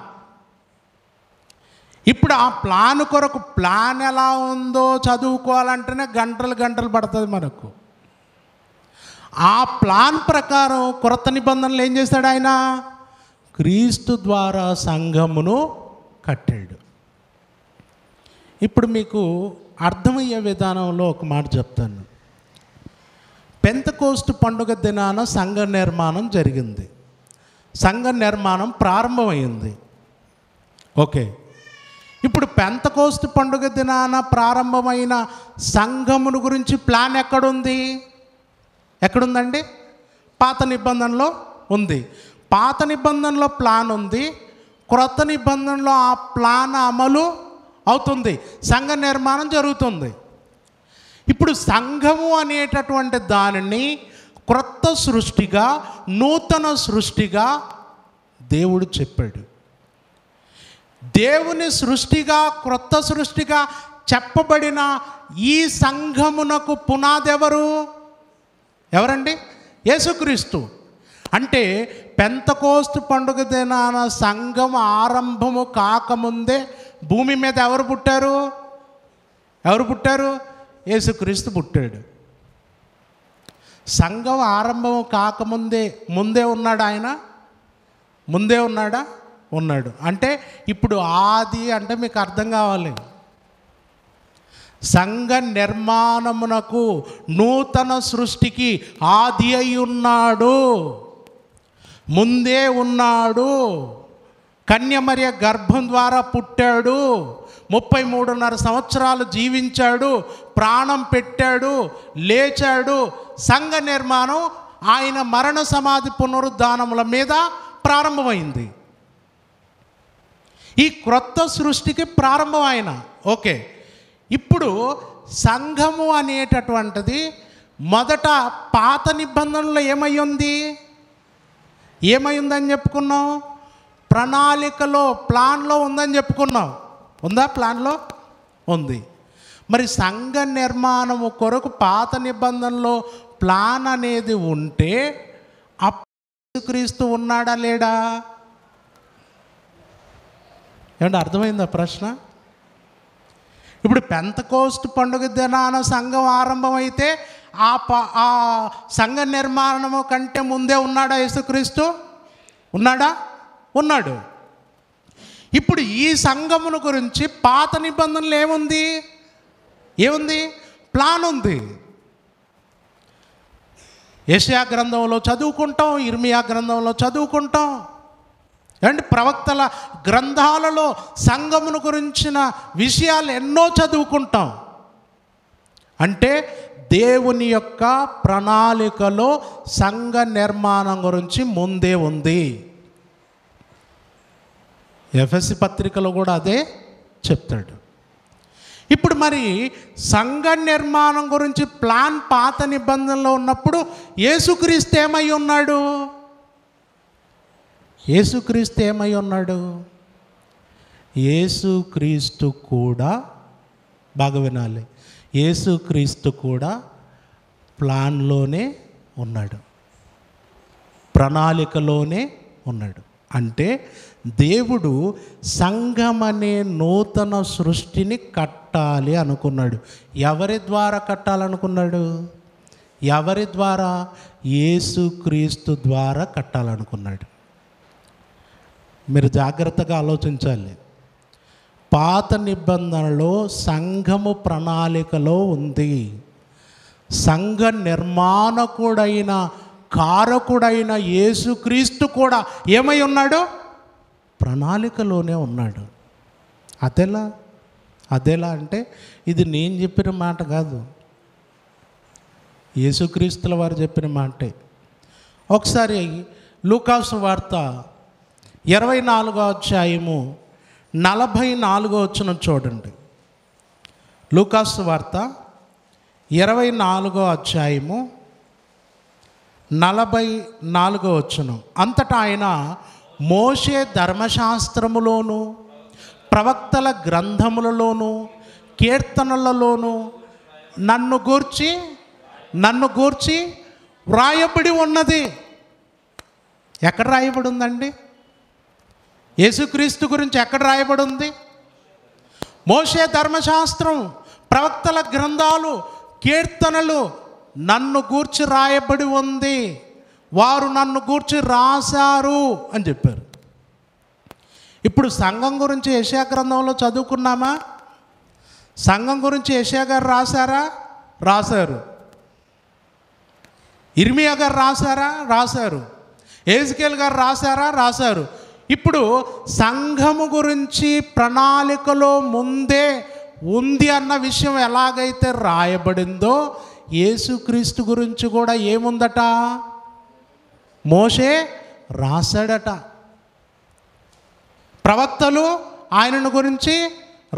ఇప్పుడు ఆ ప్లాన్ కొరకు ప్లాన్ ఎలా ఉందో చదువుకోవాలంటేనే గంటలు పడుతుంది మనకు. ఆ ప్లాన్ ప్రకారం కొత్త నిబంధనలు ఏం చేశాడు ఆయన? క్రీస్తు ద్వారా సంఘమును కట్టాడు. ఇప్పుడు మీకు అర్థమయ్యే విధానంలో ఒక మాట చెప్తాను. పెంతెకోస్తు పండుగ దినాన సంఘ నిర్మాణం జరిగింది. సంఘ నిర్మాణం ప్రారంభమైంది. ఓకే, ఇప్పుడు పెంతెకోస్తు పండుగ దినాన ప్రారంభమైన సంఘమును గురించి ప్లాన్ ఎక్కడుంది? ఎక్కడుందండి? పాత నిబంధనలో ఉంది. పాత నిబంధనలో ప్లాన్ ఉంది, క్రొత్త నిబంధనలో ఆ ప్లాన్ అమలు అవుతుంది, సంఘ నిర్మాణం జరుగుతుంది. ఇప్పుడు సంఘము అనేటటువంటి దానిని క్రొత్త సృష్టిగా, నూతన సృష్టిగా దేవుడు చెప్పాడు. దేవుని సృష్టిగా, క్రొత్త సృష్టిగా చెప్పబడిన ఈ సంఘమునకు పునాది ఎవరండి? యేసుక్రీస్తు. అంటే పెంతెకోస్తు పండుగ దినాన సంఘం ఆరంభము కాకముందే భూమి మీద ఎవరు పుట్టారు? యేసుక్రీస్తు పుట్టాడు. సంఘం ఆరంభం ముందే ఉన్నాడు ఆయన? ముందే ఉన్నాడా? ఉన్నాడు. అంటే ఇప్పుడు ఆది అంటే మీకు అర్థం కావాలి. సంఘ నిర్మాణమునకు, నూతన సృష్టికి ఆది అయి ఉన్నాడు, ముందే ఉన్నాడు. కన్యమరియ గర్భం ద్వారా పుట్టాడు, 33.5 సంవత్సరాలు జీవించాడు, ప్రాణం పెట్టాడు, లేచాడు. సంఘ నిర్మాణం ఆయన మరణ సమాధి పునరుద్ధానముల మీద ప్రారంభమైంది. ఈ క్రొత్త సృష్టికి ప్రారంభం ఆయన. ఓకే, ఇప్పుడు సంఘము అనేటటువంటిది మొదట పాత నిబంధనలో ఏమైందని చెప్పుకున్నాం? ప్రణాళికలో, ప్లాన్లో ఉందని చెప్పుకున్నాం. ఉందా? ప్లాన్లో ఉంది. మరి సంఘ నిర్మాణము కొరకు పాత నిబంధనలో ప్లాన్ అనేది ఉంటే యేసుక్రీస్తు ఉన్నాడా లేడా? ఏమంటే అర్థమైందా ప్రశ్న? ఇప్పుడు పెంతెకోస్తు పండుగ దినాన సంఘం ఆరంభమైతే ఆ సంఘ నిర్మాణము కంటే ముందే ఉన్నాడా యేసుక్రీస్తు? ఉన్నాడా? ఉన్నాడు. ఇప్పుడు ఈ సంఘమును గురించి పాత నిబంధనలు ఏముంది? ప్లాన్ ఉంది. యెషయా గ్రంథంలో చదువుకుంటాం, ఇర్మియా గ్రంథంలో చదువుకుంటాం, అండ్ ప్రవక్తల గ్రంథాలలో సంఘమును గురించిన విషయాలు ఎన్నో చదువుకుంటాం. అంటే దేవుని యొక్క ప్రణాళికలో సంఘ నిర్మాణం గురించి ముందే ఉంది. ఎఫెసీ పత్రికలో కూడా అదే చెప్తాడు. ఇప్పుడు మరి సంఘ నిర్మాణం గురించి ప్లాన్ పాత నిబంధనలో ఉన్నప్పుడు యేసుక్రీస్తు ఏమై ఉన్నాడు? యేసుక్రీస్తు కూడా, బాగా వినాలి, యేసుక్రీస్తు కూడా ప్లాన్లోనే ఉన్నాడు, ప్రణాళికలోనే ఉన్నాడు. అంటే దేవుడు సంఘమనే నూతన సృష్టిని కట్టాలి అనుకున్నాడు. ఎవరి ద్వారా కట్టాలనుకున్నాడు? ఎవరి ద్వారా? యేసుక్రీస్తు ద్వారా కట్టాలనుకున్నాడు. మీరు జాగ్రత్తగా ఆలోచించాలి. పాత నిబంధనలో సంఘము ప్రణాళికలో ఉంది. సంఘ నిర్మాణకుడైన, కారకుడైన యేసుక్రీస్తు కూడా ఏమై ఉన్నాడు? ప్రణాళికలోనే ఉన్నాడు. అదెలా అంటే ఇది నేను చెప్పిన మాట కాదు, యేసుక్రీస్తుల వారు చెప్పిన మాటే. ఒకసారి లూకాసు వార్త 24వ అధ్యాయము 44వ వచనం చూడండి. లూకాసు వార్త 24వ అధ్యాయము 44వ వచనం. అంతటా ఆయన మోషే ధర్మశాస్త్రములోను, ప్రవక్తల గ్రంథములలోను, కీర్తనలలోను నన్ను గూర్చి వ్రాయబడి ఉన్నది. ఎక్కడ రాయబడి ఉందండి? యేసుక్రీస్తు గురించి ఎక్కడ రాయబడి ఉంది? మోషే ధర్మశాస్త్రం, ప్రవక్తల గ్రంథాలు, కీర్తనలు నన్ను గూర్చి రాయబడి ఉంది, వారు నన్ను గూర్చి రాశారు అని చెప్పారు. ఇప్పుడు సంఘం గురించి యెషయా గ్రంథంలో చదువుకున్నామా? సంఘం గురించి యెషయా గారు రాశారా? రాశారు. ఇర్మియా గారు రాశారా? రాశారు. ఎజెకియెల్ గారు రాశారా? రాశారు. ఇప్పుడు సంఘము గురించి ప్రణాళికలో ముందే ఉంది అన్న విషయం ఎలాగైతే రాయబడిందో, యేసుక్రీస్తు గురించి కూడా ఏముందట? మోషే రాశాడట. ప్రవక్తలు ఆయనను గురించి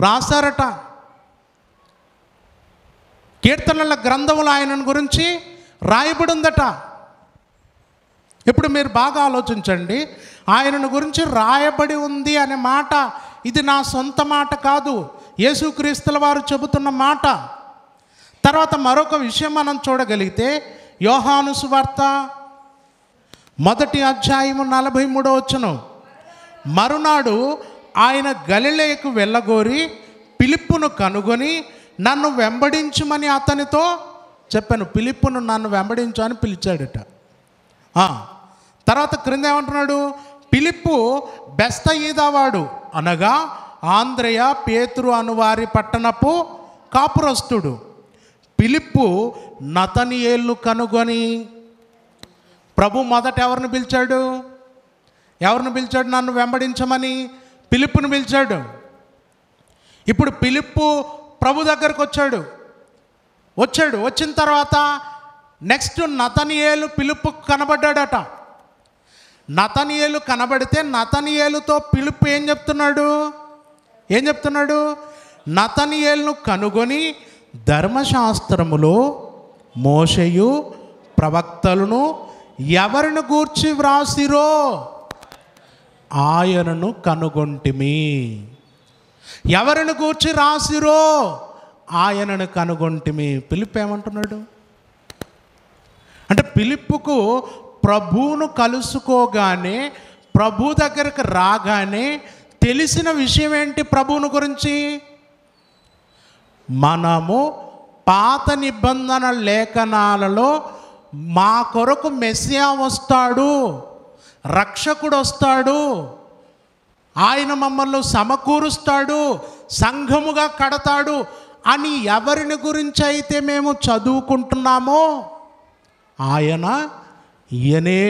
రాశారట. కీర్తనల గ్రంథములు ఆయనను గురించి రాయబడిందట. ఇప్పుడు మీరు బాగా ఆలోచించండి. ఆయనను గురించి రాయబడి ఉంది అనే మాట ఇది నా సొంత మాట కాదు, యేసుక్రీస్తుల వారు చెబుతున్న మాట. తర్వాత మరొక విషయం మనం చూడగలిగితే, యోహాను సువార్త 1వ అధ్యాయము 43వ వచనం. మరునాడు ఆయన గలిలయకు వెళ్ళగోరి ఫిలిప్పును కనుగొని నన్ను వెంబడించుమని అతనితో చెప్పాను. ఫిలిప్పును నన్ను వెంబడించు అని పిలిచాడట. తర్వాత క్రింద ఏమంటున్నాడు? ఫిలిప్పు బెస్తయిదావాడు, అనగా ఆంద్రేయ పేతురు అనువారి పట్టణపు కాపురస్తుడు. ఫిలిప్పు నతనీయేలును కనుగొని, ప్రభు మొదట ఎవరిని పిలిచాడు? ఎవరిని పిలిచాడు? నన్ను వెంబడించమని ఫిలిప్పును పిలిచాడు. ఇప్పుడు ఫిలిప్పు ప్రభు దగ్గరకు వచ్చాడు. వచ్చిన తర్వాత నెక్స్ట్ నతనీయేలు ఫిలిప్పుకు కనబడ్డాడట. నతనీయేలు కనబడితే నతనీయేలుతో ఫిలిప్పు ఏం చెప్తున్నాడు? నతనీయేలును కనుగొని ధర్మశాస్త్రములో మోషేయు ప్రవక్తలను ఎవరిని గూర్చి వ్రాసిరో ఆయనను కనుగొంటిమి. ఎవరిని గూర్చి రాసిరో ఆయనను కనుగొంటిమి. ఫిలిప్పు ఏమంటున్నాడు అంటే, ఫిలిప్పుకు ప్రభువును కలుసుకోగానే, ప్రభు దగ్గరకు రాగానే తెలిసిన విషయం ఏంటి? ప్రభువును గురించి మనము పాత నిబంధన లేఖనాలలో మా కొరకు మెస్సియా వస్తాడు, రక్షకుడు వస్తాడు, ఆయన మమ్మల్ని సమకూరుస్తాడు, సంఘముగా కడతాడు అని ఎవరిని గురించి అయితే మేము చదువుకుంటున్నామో ఈయనే.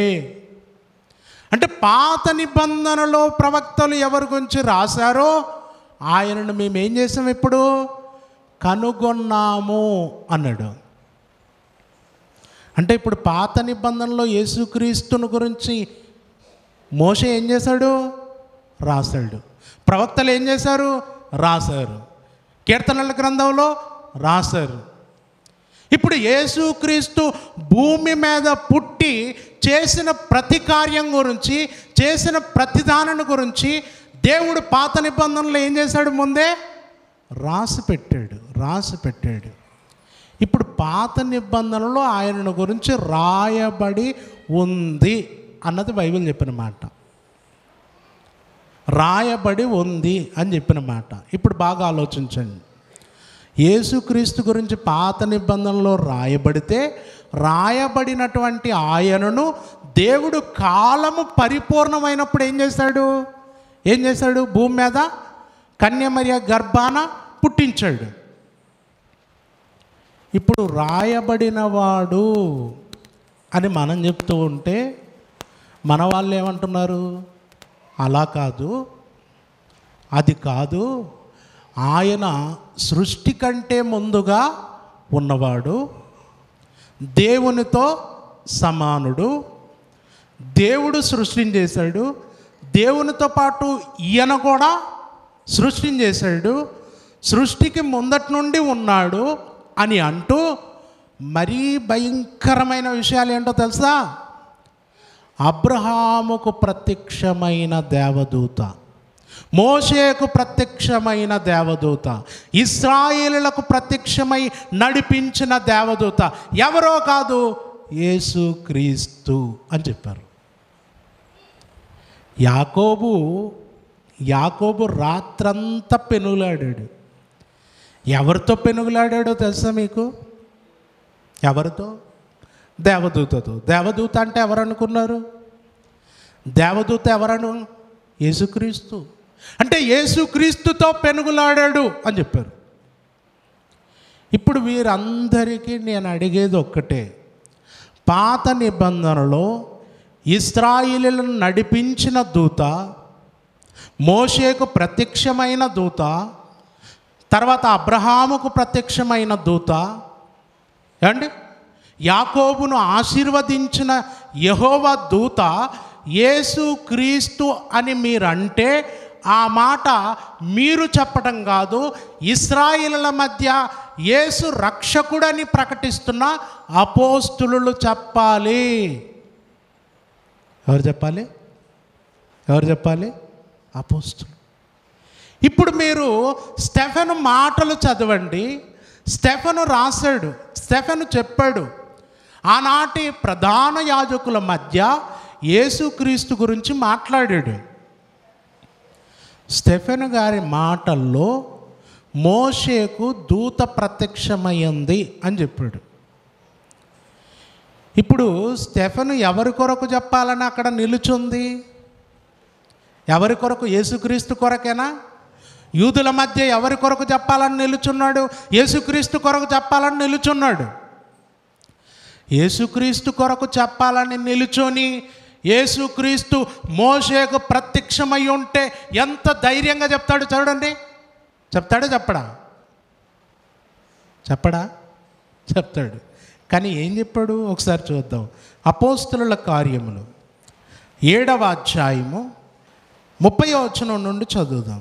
అంటే పాత నిబంధనలో ప్రవక్తలు ఎవరి గురించి రాశారో ఆయనను మేము ఏం చేసాం? ఇప్పుడు కనుగొన్నాము అన్నాడు. అంటే ఇప్పుడు పాత నిబంధనలో యేసుక్రీస్తుని గురించి మోషే ఏం చేశాడు? రాశాడు. ప్రవక్తలు ఏం చేశారు? రాశారు. కీర్తనల గ్రంథంలో రాశారు. ఇప్పుడు యేసుక్రీస్తు భూమి మీద పుట్టి చేసిన ప్రతి కార్యం గురించి, చేసిన ప్రతి దానిని గురించి దేవుడు పాత నిబంధనలు ఏం చేశాడు? ముందే రాసి పెట్టాడు. ఇప్పుడు పాత నిబంధనలో ఆయనను గురించి రాయబడి ఉంది అన్నది బైబిల్ చెప్పిన మాట. రాయబడి ఉంది అని చెప్పిన మాట. ఇప్పుడు బాగా ఆలోచించండి. యేసుక్రీస్తు గురించి పాత నిబంధనలో రాయబడితే, రాయబడినటువంటి ఆయనను దేవుడు కాలము పరిపూర్ణమైనప్పుడు ఏం చేశాడు? భూమి మీద కన్యమరియ గర్భాన పుట్టించాడు. ఇప్పుడు రాయబడినవాడు అని మనం చెప్తూ ఉంటే మన వాళ్ళు ఏమంటున్నారు? అలా కాదు, అది కాదు, ఆయన సృష్టి కంటే ముందుగా ఉన్నవాడు, దేవునితో సమానుడు, దేవుడు సృష్టించేశాడు, దేవునితో పాటు ఈయన కూడా సృష్టించేశాడు, సృష్టికి ముందటి నుండి ఉన్నాడు అని అంటూ మరీ భయంకరమైన విషయాలు ఏంటో తెలుసా? అబ్రహాముకు ప్రత్యక్షమైన దేవదూత, మోషేకు ప్రత్యక్షమైన దేవదూత, ఇశ్రాయేలులకు ప్రత్యక్షమై నడిపించిన దేవదూత ఎవరో కాదు, యేసుక్రీస్తు అని చెప్పారు. యాకోబు రాత్రంతా పెనుగులాడాడు. ఎవరితో పెనుగులాడాడో తెలుసా మీకు? ఎవరితో? దేవదూతతో. దేవదూత అంటే ఎవరనుకున్నారు? దేవదూత ఎవరను? యేసుక్రీస్తు. అంటే యేసుక్రీస్తుతో పెనుగులాడాడు అని చెప్పారు. ఇప్పుడు వీరందరికీ నేను అడిగేది ఒక్కటే, పాత నిబంధనలో ఇశ్రాయేలులను నడిపించిన దూత, మోషేకు ప్రత్యక్షమైన దూత, తర్వాత అబ్రహాముకు ప్రత్యక్షమైన దూత, ఏమండి యాకోబును ఆశీర్వదించిన యెహోవా దూత యేసుక్రీస్తు అని మీరంటే ఆ మాట మీరు చెప్పటం కాదు, ఇశ్రాయేలుల మధ్య యేసు రక్షకుడని ప్రకటిస్తున్న అపోస్తులు చెప్పాలి. ఎవరు చెప్పాలి? ఎవరు చెప్పాలి? అపోస్తులు. ఇప్పుడు మీరు స్టెఫెను మాటలు చదవండి. స్టెఫెను రాశాడు, స్టెఫెను చెప్పాడు. ఆనాటి ప్రధాన యాజకుల మధ్య యేసుక్రీస్తు గురించి మాట్లాడాడు. స్టెఫెను గారి మాటల్లో మోషేకు దూత ప్రత్యక్షమైంది అని చెప్పాడు. ఇప్పుడు స్టెఫెను ఎవరి కొరకు చెప్పాలని అక్కడ నిలుచుంది? ఎవరి కొరకు? యేసుక్రీస్తు కొరకేనా? యూదుల మధ్య ఎవరి కొరకు చెప్పాలని నిలుచున్నాడు? యేసుక్రీస్తు కొరకు చెప్పాలని నిలుచున్నాడు. యేసుక్రీస్తు కొరకు చెప్పాలని నిలుచొని యేసుక్రీస్తు మోషేకు ప్రత్యక్షమై ఉంటే ఎంత ధైర్యంగా చెప్తాడు చూడండి. చెప్తాడా చెప్పడా? చెప్పడా? చెప్తాడు. కానీ ఏం చెప్పాడు ఒకసారి చూద్దాం. అపోస్తలుల కార్యములు 7వ అధ్యాయము 30వ వచనం నుండి చదువుదాం.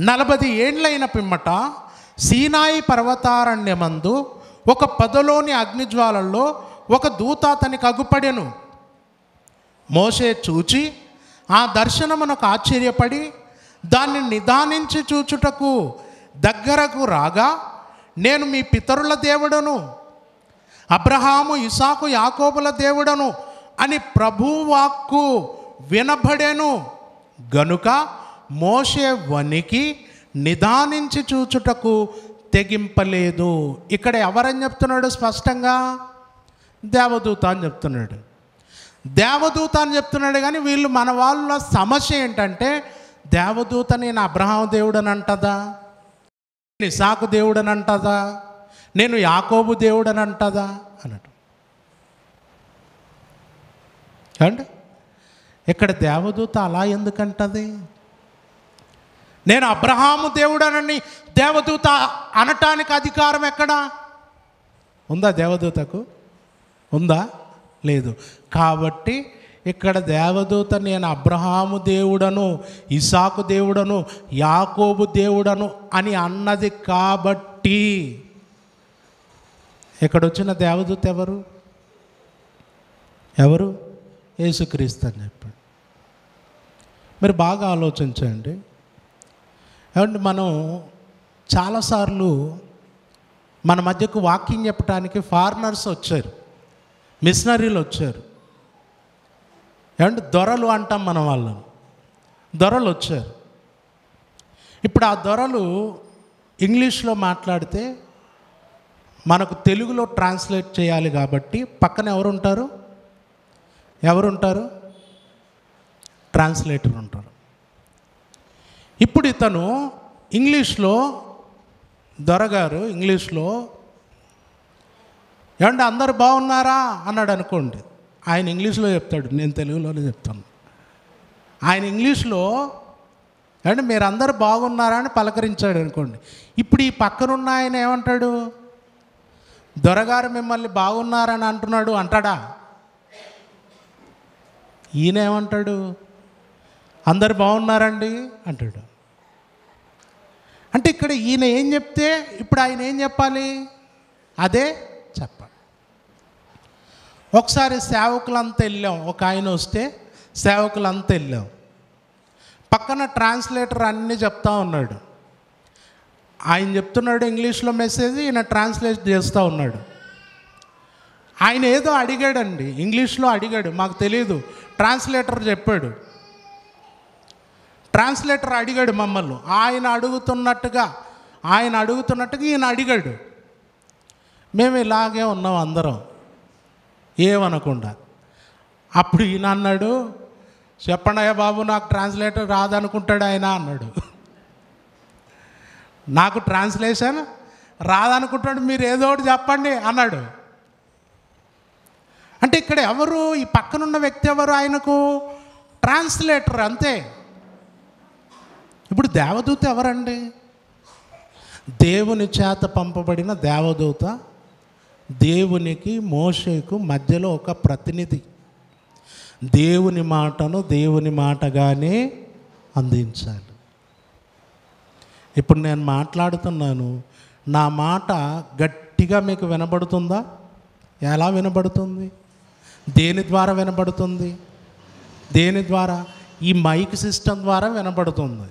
40 ఏండ్లైన పిమ్మట సీనాయి పర్వతారణ్యమందు ఒక పొదలోని అగ్నిజ్వాలల్లో ఒక దూత అతనికి అగుపడెను. మోషే చూచి ఆ దర్శనమునకు ఆశ్చర్యపడి దాన్ని నిదానించి చూచుటకు దగ్గరకు రాగా, నేను మీ పితరుల దేవుడను, అబ్రహాము, ఇసాకు, యాకోబుల దేవుడను అని ప్రభువాక్కు వినబడెను గనుక మోషే వనికి నిదానించి చూచుటకు తెగింపలేదు. ఇక్కడ ఎవరని చెప్తున్నాడు? స్పష్టంగా దేవదూత అని చెప్తున్నాడు. దేవదూత అని చెప్తున్నాడు. కానీ వీళ్ళు మన వాళ్ళ సమస్య ఏంటంటే, దేవదూత నేను అబ్రహాము దేవుడని అంటదా, నేను ఇసాకు దేవుడని అంటదా, నేను యాకోబు దేవుడని అంటదా అన్నట్టు. అంటే ఇక్కడ దేవదూత అలా ఎందుకంటది? నేను అబ్రహాము దేవుడనని దేవదూత అనటానికి అధికారం ఎక్కడా ఉందా? దేవదూతకు ఉందా? లేదు. కాబట్టి ఇక్కడ దేవదూత నేను అబ్రహాము దేవుడను, ఇసాకు దేవుడను, యాకోబు దేవుడను అని అన్నది కాబట్టి ఇక్కడ వచ్చిన దేవదూత ఎవరు? ఎవరు? యేసుక్రీస్తు అని చెప్పాడు. మీరు బాగా ఆలోచించండి. ఏమంటే మనం చాలాసార్లు మన మధ్యకు వాకింగ్ చెప్పడానికి ఫారినర్స్ వచ్చారు, మిషనరీలు వచ్చారు. ఏమంటే దొరలు అంటాం మనం వాళ్ళను. దొరలు వచ్చారు. ఇప్పుడు ఆ దొరలు ఇంగ్లీష్లో మాట్లాడితే మనకు తెలుగులో ట్రాన్స్లేట్ చేయాలి కాబట్టి పక్కన ఎవరుంటారు? ఎవరుంటారు? ట్రాన్స్లేటర్ ఉంటారు. ఇప్పుడు ఇతను ఇంగ్లీష్లో, దొరగారు ఇంగ్లీష్లో ఏమంటే అందరు బాగున్నారా అన్నాడు అనుకోండి, ఆయన ఇంగ్లీష్లో చెప్తాడు, నేను తెలుగులోనే చెప్తాను. ఆయన ఇంగ్లీష్లో అంటే మీరు అందరు బాగున్నారా అని పలకరించాడు అనుకోండి. ఇప్పుడు ఈ పక్కనున్న ఆయన ఏమంటాడు? దొరగారు మిమ్మల్ని బాగున్నారని అంటున్నాడు అంటాడా? ఈయన ఏమంటాడు? అందరు బాగున్నారండి అంటాడు. అంటే ఇక్కడ ఈయన ఏం చెప్తే ఇప్పుడు ఆయన ఏం చెప్పాలి? అదే చెప్పాలి. ఒకసారి సేవకులంతా వెళ్ళాం, ఒక ఆయన వస్తే సేవకులంతా వెళ్ళాం. పక్కన ట్రాన్స్లేటర్ అన్నీ చెప్తా ఉన్నాడు. ఆయన చెప్తున్నాడు ఇంగ్లీష్లో మెసేజ్, ఈయన ట్రాన్స్లేట్ చేస్తూ ఉన్నాడు. ఆయన ఏదో అడిగాడండి, ఇంగ్లీష్లో అడిగాడు, మాకు తెలియదు. ట్రాన్స్లేటర్ చెప్పాడు. ట్రాన్స్లేటర్ అడిగాడు మమ్మల్ని. ఆయన అడుగుతున్నట్టుగా ఈయన అడిగాడు. మేము ఇలాగే ఉన్నాం అందరం ఏమనకుండా. అప్పుడు ఈయన అన్నాడు, చెప్పండి అయ్యా బాబు, నాకు ట్రాన్స్లేటర్ రాదనుకుంటాడు ఆయన అన్నాడు. నాకు ట్రాన్స్లేషన్ రాదనుకుంటాడు, మీరు ఏదో ఒకటి చెప్పండి అన్నాడు. అంటే ఇక్కడ ఎవరు, ఈ పక్కనున్న వ్యక్తి ఎవరు? ఆయనకు ట్రాన్స్లేటర్ అంతే. ఇప్పుడు దేవదూత ఎవరండి? దేవుని చేత పంపబడిన దేవదూత దేవునికి మోషేకు మధ్యలో ఒక ప్రతినిధి. దేవుని మాటను దేవుని మాటగానే అందించాలి. ఇప్పుడు నేను మాట్లాడుతున్నాను, నా మాట గట్టిగా మీకు వినబడుతుందా? ఎలా వినబడుతుంది? దేని ద్వారా వినబడుతుంది? దేని ద్వారా? ఈ మైక్ సిస్టమ్ ద్వారా వినబడుతుంది.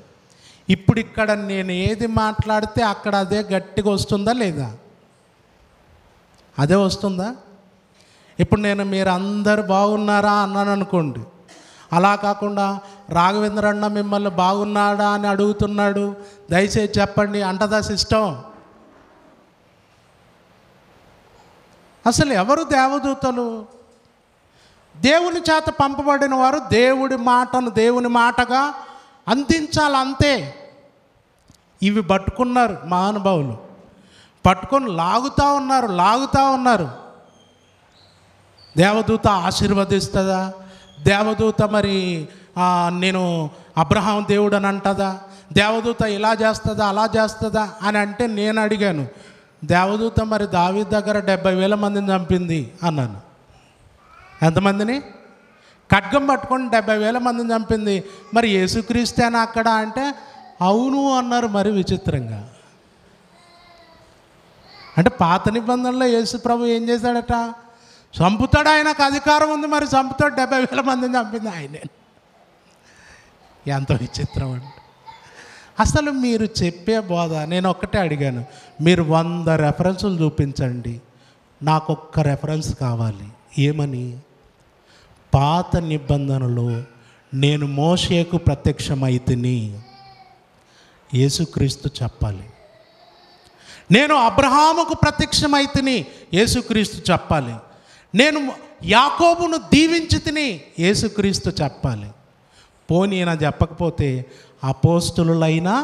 ఇప్పుడు ఇక్కడ నేను ఏది మాట్లాడితే అక్కడ అదే గట్టిగా వస్తుందా లేదా? అదే వస్తుందా? ఇప్పుడు నేను మీరు అందరు బాగున్నారా అన్నాను అనుకోండి, అలా కాకుండా రాఘవేంద్ర అన్న మిమ్మల్ని బాగున్నాడా అని అడుగుతున్నాడు, దయచేసి చెప్పండి అంటదా సిస్టమ్? అసలు ఎవరు దేవదూతలు? దేవుని చేత పంపబడిన వారు దేవుడి మాటను దేవుని మాటగా అందించాలి, అంతే. ఇవి పట్టుకున్నారు మహానుభావులు, పట్టుకొని లాగుతూ ఉన్నారు. దేవదూత ఆశీర్వదిస్తుందా? దేవదూత మరి నేను అబ్రహాం దేవుడు అని అంటదా? దేవదూత ఇలా చేస్తుందా అలా చేస్తుందా అని అంటే నేను అడిగాను, దేవదూత మరి దావీదు దగ్గర 70,000 మందిని చంపింది అన్నాను. ఎంతమందిని? ఖడ్గం పట్టుకొని 70,000 మందిని చంపింది. మరి యేసుక్రీస్తేనా అక్కడ అంటే అవును అన్నారు. మరి విచిత్రంగా, అంటే పాత నిబంధనలో యేసు ప్రభు ఏం చేశాడట? చంపుతాడు, ఆయనకు అధికారం ఉంది, మరి చంపుతాడు. 70,000 మందిని చంపింది ఆయనే. ఎంత విచిత్రం అండి. అసలు మీరు చెప్పే బోధ, నేను ఒక్కటే అడిగాను, మీరు 100 రెఫరెన్సులు చూపించండి, నాకు ఒక్క రెఫరెన్స్ కావాలి. ఏమని? పాత నిబంధనలో నేను మోషేకు ప్రత్యక్షమైతిని యేసుక్రీస్తు చెప్పాలి. నేను అబ్రహాముకు ప్రత్యక్షమైతిని యేసుక్రీస్తు చెప్పాలి. నేను యాకోబును దీవించి తిని యేసుక్రీస్తు చెప్పాలి. పోనీ ఈయన చెప్పకపోతే అపోస్తులులైనా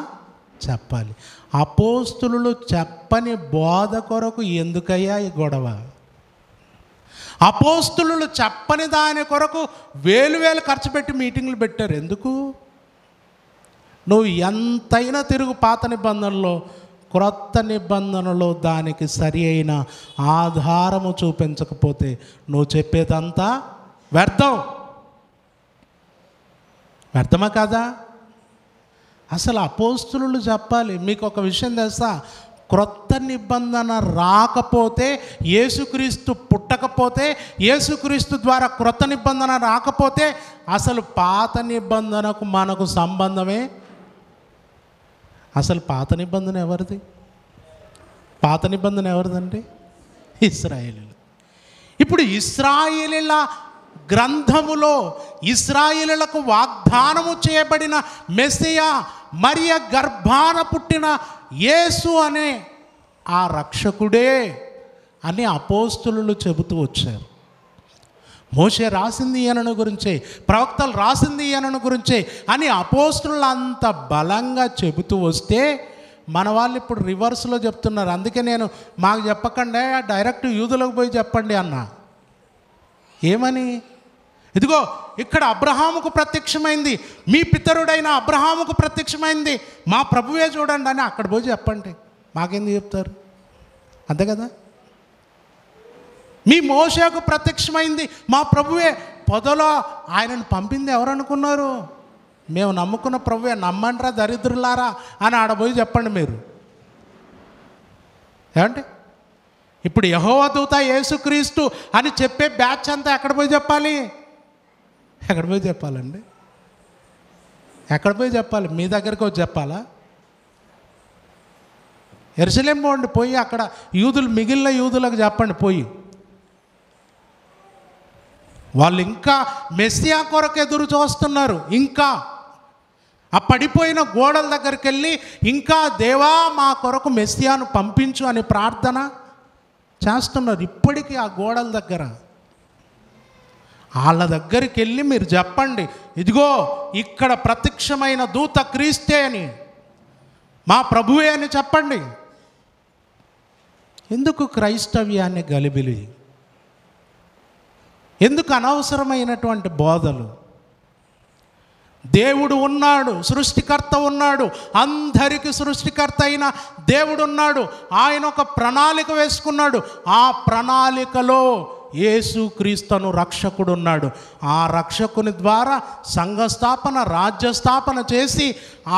చెప్పాలి. అపోస్తులు చెప్పని బోధ కొరకు ఎందుకయ్యా ఈ గొడవ? అపోస్తులు చెప్పని దాని కొరకు వేలు ఖర్చు పెట్టి మీటింగ్లు పెట్టారు. ఎందుకు? నువ్వు ఎంతైనా తిరుగు పాత నిబంధనలో, క్రొత్త నిబంధనలో దానికి సరి అయిన ఆధారము చూపించకపోతే నువ్వు చెప్పేదంతా వ్యర్థమా కాదా? అసలు అపోస్తులు చెప్పాలి. మీకు ఒక విషయం తెలుసా? క్రొత్త నిబంధన రాకపోతే, యేసుక్రీస్తు పుట్టకపోతే, యేసుక్రీస్తు ద్వారా క్రొత్త నిబంధన రాకపోతే అసలు పాత నిబంధనకు మనకు సంబంధమే. అసలు పాత నిబంధన ఎవరిది? పాత నిబంధన ఎవరిదండి? ఇశ్రాయేలీలు. ఇప్పుడు ఇశ్రాయేలీల గ్రంథములో ఇశ్రాయేలీలకు వాగ్దానము చేయబడిన మెస్సియా, మరియ గర్భాన పుట్టిన యేసు అనే ఆ రక్షకుడే అని అపోస్తులు చెబుతూ వచ్చారు. మోషే రాసింది ఈయనను గురించే, ప్రవక్తలు రాసింది ఈయనను గురించే అని అపోస్తులు అంత బలంగా చెబుతూ వస్తే మన వాళ్ళు ఇప్పుడు రివర్స్లో చెప్తున్నారు. అందుకే నేను మాకు చెప్పకండి, డైరెక్ట్ యూదులకు పోయి చెప్పండి అన్నా. ఏమని? ఇదిగో ఇక్కడ అబ్రహాముకు ప్రత్యక్షమైంది, మీ పితరుడైన అబ్రహాముకు ప్రత్యక్షమైంది, మా ప్రభువే చూడండి అని అక్కడ పోయి చెప్పండి. మాకెందుకు చెప్తారు? అంతే కదా. మీ మోషేకు ప్రత్యక్షమైంది, మా ప్రభువే. పొదలో ఆయనను పంపింది ఎవరు అనుకున్నారు? మేము నమ్ముకున్న ప్రభువే, నమ్మండ్రా దరిద్రులారా అని ఆడబోయి చెప్పండి మీరు. ఏమంటే ఇప్పుడు యెహోవా దూత యేసుక్రీస్తు అని చెప్పే బ్యాచ్ అంతా ఎక్కడ పోయి చెప్పాలి? ఎక్కడ పోయి చెప్పాలండి? ఎక్కడ పోయి చెప్పాలి? మీ దగ్గరికి వచ్చి చెప్పాలా? యెరూషలేము పోండి, పోయి అక్కడ యూదులు, మిగిలిన యూదులకు చెప్పండి పోయి. వాళ్ళు ఇంకా మెస్సియా కొరకు ఎదురు చూస్తున్నారు. ఇంకా ఆ పడిపోయిన గోడల దగ్గరికి వెళ్ళి ఇంకా దేవా మా కొరకు మెస్సియాను పంపించు అని ప్రార్థన చేస్తున్నారు ఇప్పటికీ ఆ గోడల దగ్గర. వాళ్ళ దగ్గరికి వెళ్ళి మీరు చెప్పండి, ఇదిగో ఇక్కడ ప్రత్యక్షమైన దూత క్రీస్తే అని, మా ప్రభువే అని చెప్పండి. ఎందుకు క్రైస్తవ్యాన్ని గలిబిలి? ఎందుకు అనవసరమైనటువంటి బోధలు? దేవుడు ఉన్నాడు, సృష్టికర్త ఉన్నాడు, అందరికీ సృష్టికర్త అయిన దేవుడు ఉన్నాడు. ఆయన ఒక ప్రణాళిక వేసుకున్నాడు. ఆ ప్రణాళికలో యేసుక్రీస్తును రక్షకుడు ఉన్నాడు. ఆ రక్షకుని ద్వారా సంఘస్థాపన, రాజ్యస్థాపన చేసి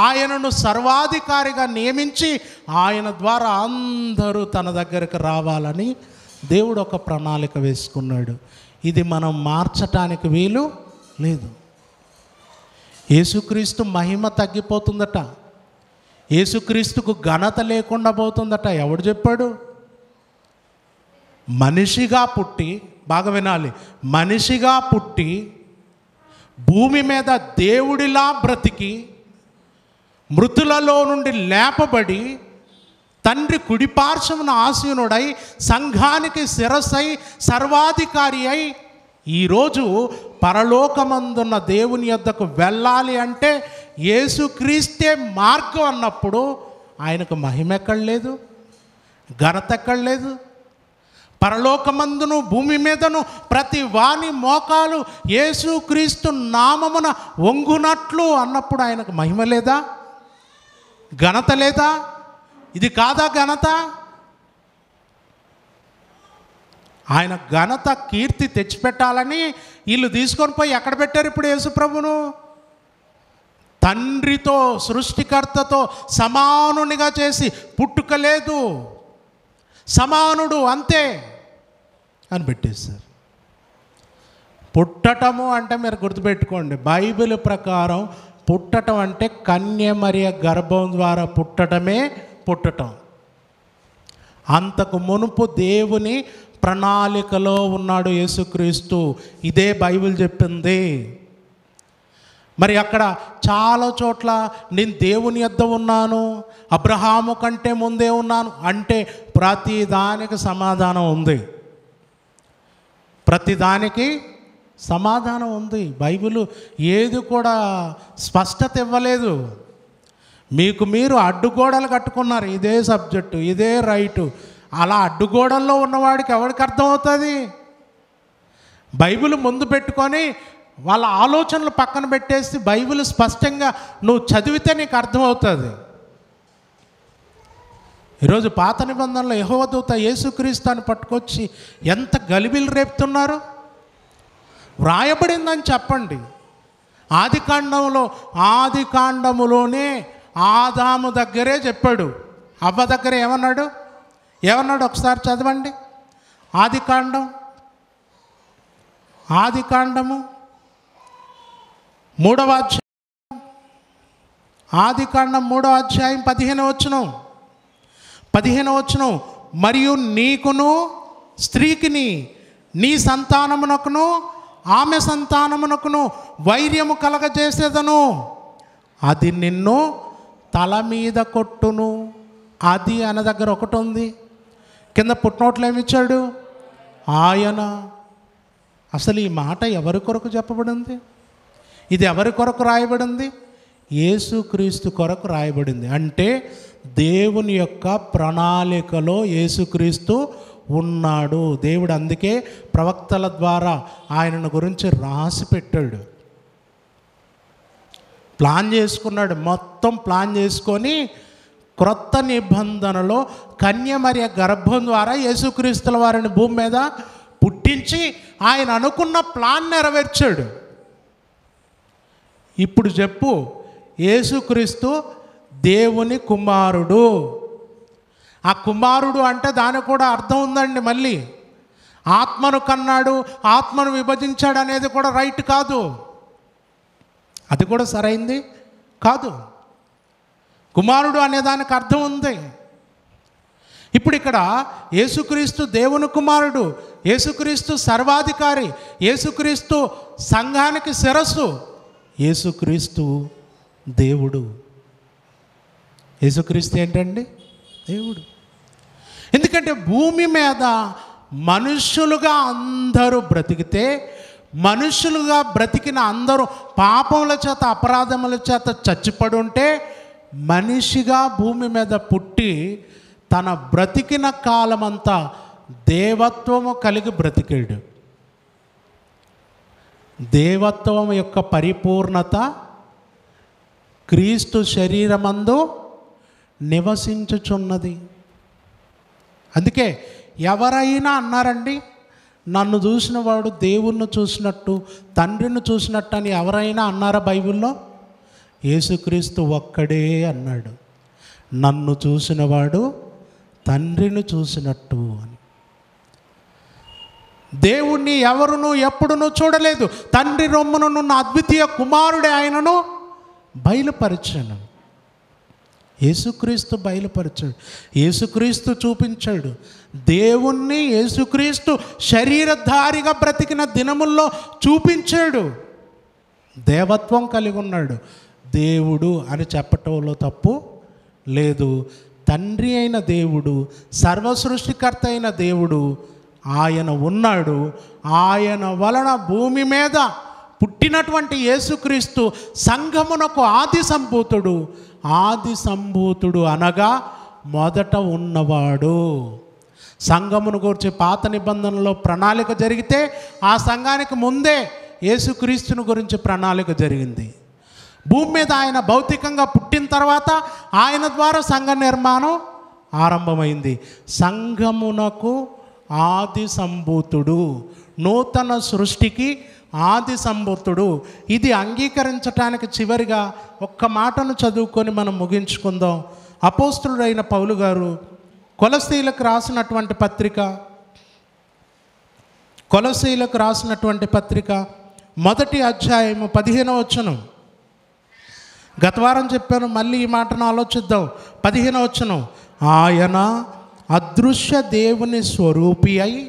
ఆయనను సర్వాధికారిగా నియమించి ఆయన ద్వారా అందరూ తన దగ్గరికి రావాలని దేవుడు ఒక ప్రణాళిక వేసుకున్నాడు. ఇది మనం మార్చటానికి వీలు లేదు. యేసుక్రీస్తు మహిమ తగ్గిపోతుందట, యేసుక్రీస్తుకు ఘనత లేకుండా పోతుందట. ఎవడు చెప్పాడు? మనిషిగా పుట్టి, బాగా వినాలి, మనిషిగా పుట్టి భూమి మీద దేవుడిలా బ్రతికి మృతులలో నుండి లేపబడి తండ్రి కుడిపార్శ్వమున ఆసీనుడై సంఘానికి శిరస్సై సర్వాధికారి అయి ఈరోజు పరలోకమందున్న దేవుని యొద్దకు వెళ్ళాలి అంటే యేసుక్రీస్తే మార్గం అన్నప్పుడు ఆయనకు మహిమ ఎక్కడ లేదు, ఘనత ఎక్కడ లేదు. పరలోకమందును భూమి మీదను ప్రతి వాని మోకాలు యేసుక్రీస్తు నామమున వంగునట్లు అన్నప్పుడు ఆయనకు మహిమ లేదా, ఘనత లేదా? ఇది కాదా ఘనత? ఆయన ఘనత కీర్తి తెచ్చిపెట్టాలని వీళ్ళు తీసుకొని పోయి ఎక్కడ పెట్టారు ఇప్పుడు యేసుప్రభును? తండ్రితో, సృష్టికర్తతో సమానునిగా చేసి, పుట్టుక లేదు, సమానుడు అంతే అని పెట్టేశారు. పుట్టటము అంటే మీరు గుర్తుపెట్టుకోండి, బైబిల్ ప్రకారం పుట్టటం అంటే కన్యమరియ గర్భం ద్వారా పుట్టటమే పుట్టటం. అంతకు మునుపు దేవుని ప్రణాళికలో ఉన్నాడు యేసుక్రీస్తు. ఇదే బైబిల్ చెప్పింది. మరి అక్కడ చాలా చోట్ల నేను దేవుని యొద్ద ఉన్నాను, అబ్రహాము కంటే ముందే ఉన్నాను అంటే ప్రతిదానికి సమాధానం ఉంది, ప్రతిదానికి సమాధానం ఉంది. బైబిల్ ఏది కూడా స్పష్టత ఇవ్వలేదు. మీకు మీరు అడ్డుగోడలు కట్టుకున్నారు, ఇదే సబ్జెక్టు, ఇదే రైటు. అలా అడ్డుగోడల్లో ఉన్నవాడికి ఎవరికి అర్థమవుతుంది? బైబిల్ ముందు పెట్టుకొని వాళ్ళ ఆలోచనలు పక్కన పెట్టేసి బైబిల్ స్పష్టంగా నువ్వు చదివితే నీకు అర్థమవుతుంది. ఈరోజు పాత నిబంధనలో యెహోవా దూత యేసుక్రీస్తుని పట్టుకొచ్చి ఎంత గలిబిలు రేపుతున్నారు. వ్రాయబడిందని చెప్పండి. ఆదికాండములోనే ఆదాము దగ్గరే చెప్పాడు. అవ్వ దగ్గర ఏమన్నాడు ఒకసారి చదవండి. ఆదికాండము 3వ అధ్యాయం, ఆదికాండం 3వ అధ్యాయం 15వ వచనం, మరియు నీకును స్త్రీకిని నీ సంతానమునకును ఆమె సంతానమునకును వైర్యము కలగజేసేదను, అది నిన్ను తల మీద కొట్టును. అది అన్న దగ్గర ఒకటి ఉంది, కింద పుట్టినోట్లు ఏమిచ్చాడు? ఆయన. అసలు ఈ మాట ఎవరి కొరకు చెప్పబడింది? ఇది ఎవరి కొరకు రాయబడింది? యేసుక్రీస్తు కొరకు రాయబడింది. అంటే దేవుని యొక్క ప్రణాళికలో యేసుక్రీస్తు ఉన్నాడు. దేవుడు అందుకే ప్రవక్తల ద్వారా ఆయనను గురించి రాసి పెట్టాడు, ప్లాన్ చేసుకున్నాడు. మొత్తం ప్లాన్ చేసుకొని క్రొత్త నిబంధనలో కన్యమరియ గర్భం ద్వారా యేసుక్రీస్తుల వారిని భూమి మీద పుట్టించి ఆయన అనుకున్న ప్లాన్ నెరవేర్చాడు. ఇప్పుడు చెప్పు, యేసుక్రీస్తు దేవుని కుమారుడు. ఆ కుమారుడు అంటే దానికి కూడా అర్థం ఉందండి. మళ్ళీ ఆత్మను కన్నాడు, ఆత్మను విభజించాడు అనేది కూడా రైట్ కాదు, అది కూడా సరైంది కాదు. కుమారుడు అనేదానికి అర్థం ఉంది. ఇప్పుడు ఇక్కడ యేసుక్రీస్తు దేవుని కుమారుడు, యేసుక్రీస్తు సర్వాధికారి, యేసుక్రీస్తు సంఘానికి శిరస్సు, యేసుక్రీస్తు దేవుడు. యేసుక్రీస్తు ఏంటండి? దేవుడు. ఎందుకంటే భూమి మీద మనుష్యులుగా అందరూ బ్రతికితే మనుషులుగా బ్రతికిన అందరూ పాపముల చేత అపరాధముల చేత చచ్చిపడి ఉంటే మనిషిగా భూమి మీద పుట్టి తన బ్రతికిన కాలమంతా దేవత్వము కలిగి బ్రతికాడు. దేవత్వం యొక్క పరిపూర్ణత క్రీస్తు శరీరమందు నివసించుచున్నది. అందుకే ఎవరైనా అన్నారండి, నన్ను చూసిన వాడు దేవుణ్ణి చూసినట్టు, తండ్రిని చూసినట్టు అని ఎవరైనా అన్నారా బైబిల్లో? యేసుక్రీస్తు ఒక్కడే అన్నాడు, నన్ను చూసినవాడు తండ్రిని చూసినట్టు అని. దేవుణ్ణి ఎవరునూ ఎప్పుడునూ చూడలేదు. తండ్రి రొమ్మునున్న అద్వితీయ కుమారుడే ఆయనను బయలుపరిచాను. యేసుక్రీస్తు బయలుపరిచాడు, యేసుక్రీస్తు చూపించాడు. దేవుణ్ణి యేసుక్రీస్తు శరీరధారిగా బ్రతికిన దినముల్లో చూపించాడు. దేవత్వం కలిగి ఉన్నాడు. దేవుడు అని చెప్పటంలో తప్పు లేదు. తండ్రి అయిన దేవుడు, సర్వసృష్టికర్త అయిన దేవుడు ఆయన ఉన్నాడు. ఆయన వలన భూమి మీద పుట్టినటువంటి యేసుక్రీస్తు సంఘమునకు ఆది సంభూతుడు. ఆది సంభూతుడు అనగా మొదట ఉన్నవాడు. సంఘమును గురించి పాత నిబంధనలో ప్రణాళిక జరిగితే ఆ సంఘానికి ముందే యేసుక్రీస్తుని గురించి ప్రణాళిక జరిగింది. భూమి మీద ఆయన భౌతికంగా పుట్టిన తర్వాత ఆయన ద్వారా సంఘ నిర్మాణం ఆరంభమైంది. సంఘమునకు ఆది సంభూతుడు, నూతన సృష్టికి ఆది సంభూతుడు. ఇది అంగీకరించటానికి చివరిగా ఒక్క మాటను చదువుకొని మనం ముగించుకుందాం. అపోస్తలుడైన పౌలు గారు కొలసీలకు రాసినటువంటి పత్రిక మొదటి అధ్యాయము 15వ వచనం. గత వారం చెప్పాను, మళ్ళీ ఈ మాటను ఆలోచిద్దాం. 15వ వచనం, ఆయన అదృశ్య దేవుని స్వరూపి అయి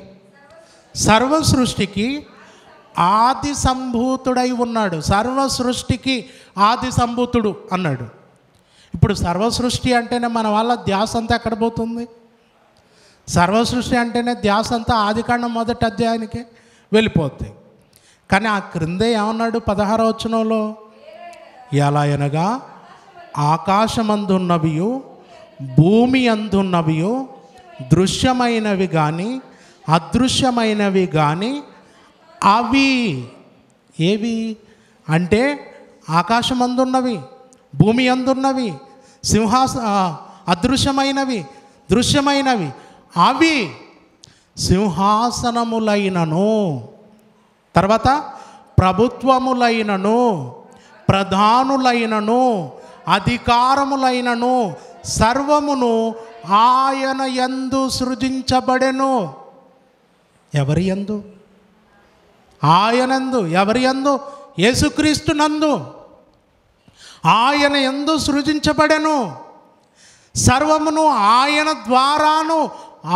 సర్వ సృష్టికి ఆది సంభూతుడై ఉన్నాడు. సర్వ సృష్టికి ఆది సంభూతుడు అన్నాడు. ఇప్పుడు సర్వ సృష్టి అంటేనే మన వాళ్ళ ధ్యాస అంతా ఎక్కడ పోతుంది? సర్వ సృష్టి అంటేనే ధ్యాస అంతా ఆదికాండం మొదటి అధ్యాయానికి వెళ్ళిపోద్ది. కానీ ఆ క్రిందే ఏమన్నాడు 16వ వచనంలో? ఎలా అనగా ఆకాశమందున్నవియు భూమి అందున్నవియు దృశ్యమైనవి కానీ అదృశ్యమైనవి కానీ అవి ఏవి అంటే ఆకాశమందున్నవి, భూమి అందున్నవి, అదృశ్యమైనవి, దృశ్యమైనవి, అవి సింహాసనములైనను, తర్వాత ప్రభుత్వములైనను, ప్రధానులైనను, అధికారములైనను సర్వమును ఆయన యందు సృజించబడెను. ఎవరి యందు? ఆయనందు. ఎవరి యందు? యేసుక్రీస్తు నందు. ఆయన యందు సృజించబడెను. సర్వమును ఆయన ద్వారాను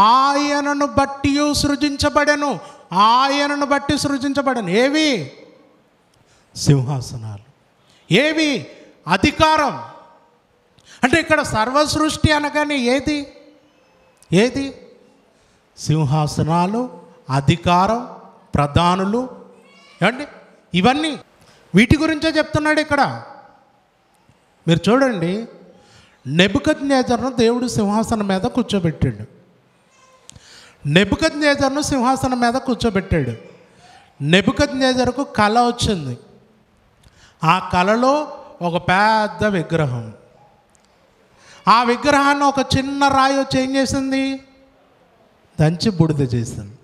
ఆయనను బట్టి సృజించబడెను. ఆయనను బట్టి సృజించబడెను. ఏవి? సింహాసనాలు. ఏవి? అధికారం. అంటే ఇక్కడ సర్వ సృష్టి అనగానే ఏది? సింహాసనాలు, అధికారం, ప్రధానులు. ఏమండి? ఇవన్నీ వీటి గురించే చెప్తున్నాడు ఇక్కడ. మీరు చూడండి, నెబుకద్నెజరును దేవుడు సింహాసనం మీద కూర్చోబెట్టాడు. నెబుకద్నెజరుకు కళ వచ్చింది. ఆ కళలో ఒక పెద్ద విగ్రహం. ఆ విగ్రహాన్ని ఒక చిన్న రాయి వచ్చి ఏం చేసింది? దంచి బూడిద చేసింది.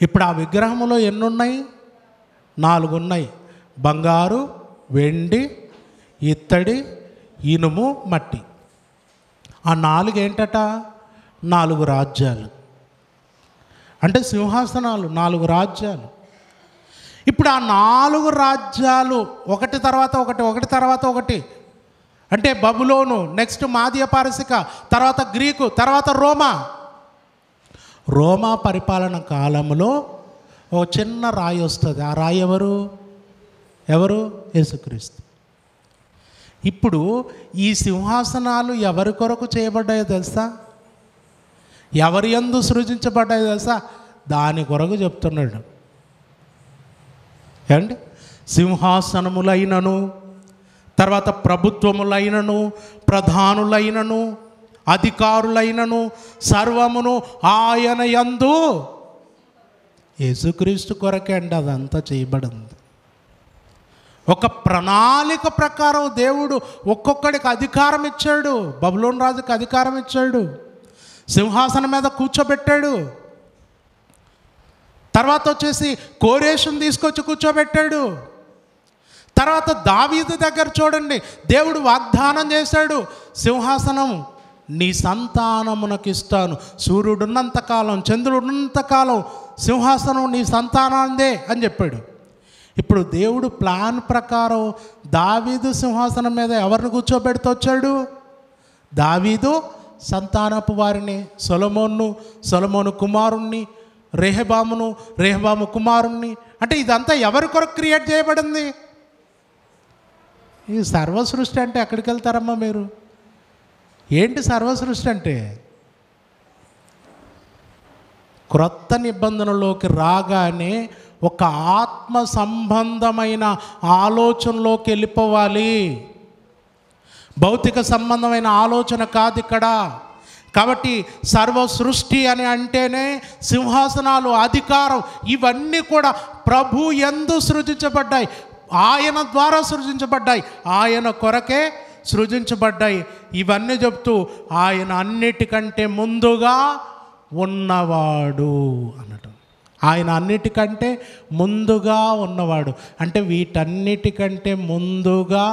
ఇప్పుడు ఆ విగ్రహంలో ఎన్ని ఉన్నాయి? 4 ఉన్నాయి. బంగారు, వెండి, ఇత్తడి, ఇనుము, మట్టి. ఆ 4 ఏంటట? 4 రాజ్యాలు. అంటే సింహాసనాలు 4 రాజ్యాలు. ఇప్పుడు ఆ 4 రాజ్యాలు ఒకటి తర్వాత ఒకటి అంటే బబులోను, నెక్స్ట్ మాదీయ పారసిక, తర్వాత గ్రీకు, తర్వాత రోమా పరిపాలన కాలంలో ఒక చిన్న రాయి వస్తుంది. ఆ రాయి ఎవరు? యేసుక్రీస్తు. ఇప్పుడు ఈ సింహాసనాలు ఎవరి కొరకు చేయబడ్డాయో తెలుసా? ఎవరి యందు సృజించబడ్డాయో తెలుసా? దాని కొరకు చెప్తున్నాడు. ఏమండి? సింహాసనములైనను, తర్వాత ప్రభుత్వములైనను, ప్రధానులైనను, అధికారులైనను సర్వమును ఆయన యందు, యేసుక్రీస్తు కొరకే అండి అదంతా చేయబడింది. ఒక ప్రణాళిక ప్రకారం దేవుడు ఒక్కొక్కడికి అధికారం ఇచ్చాడు. బబులోను రాజుకి అధికారం ఇచ్చాడు, సింహాసనం మీద కూర్చోబెట్టాడు. తర్వాత వచ్చేసి కోరేషుని తీసుకొచ్చి కూర్చోబెట్టాడు. తర్వాత దావీదు దగ్గర చూడండి, దేవుడు వాగ్దానం చేశాడు, సింహాసనం నీ సంతానమునకు ఇస్తాను, సూర్యుడున్నంతకాలం చంద్రుడున్నంతకాలం సింహాసనం నీ సంతానాందే అని చెప్పాడు. ఇప్పుడు దేవుడు ప్లాన్ ప్రకారం దావీదు సింహాసనం మీద ఎవరిని కూర్చోబెడుతూ వచ్చాడు? దావీదు సంతానపు వారిని, సొలొమోను కుమారుణ్ణి, రెహబాము కుమారుణ్ణి. అంటే ఇదంతా ఎవరి కొరకు క్రియేట్ చేయబడింది? ఈ సర్వసృష్టి అంటే ఎక్కడికి వెళ్తారమ్మా మీరు? ఏంటి సర్వసృష్టి అంటే? క్రొత్త నిబంధనలోకి రాగానే ఒక ఆత్మ సంబంధమైన ఆలోచనలోకి వెళ్ళిపోవాలి, భౌతిక సంబంధమైన ఆలోచన కాదు ఇక్కడ. కాబట్టి సర్వ సృష్టి అని అంటేనే సింహాసనాలు, అధికారం ఇవన్నీ కూడా ప్రభు యందు సృజించబడ్డాయి, ఆయన ద్వారా సృజించబడ్డాయి, ఆయన కొరకే సృజించబడ్డాయి. ఇవన్నీ చెప్తూ ఆయన అన్నిటికంటే ముందుగా ఉన్నవాడు అన్నట్టు. ఆయన అన్నిటికంటే ముందుగా ఉన్నవాడు అంటే వీటన్నిటికంటే ముందుగా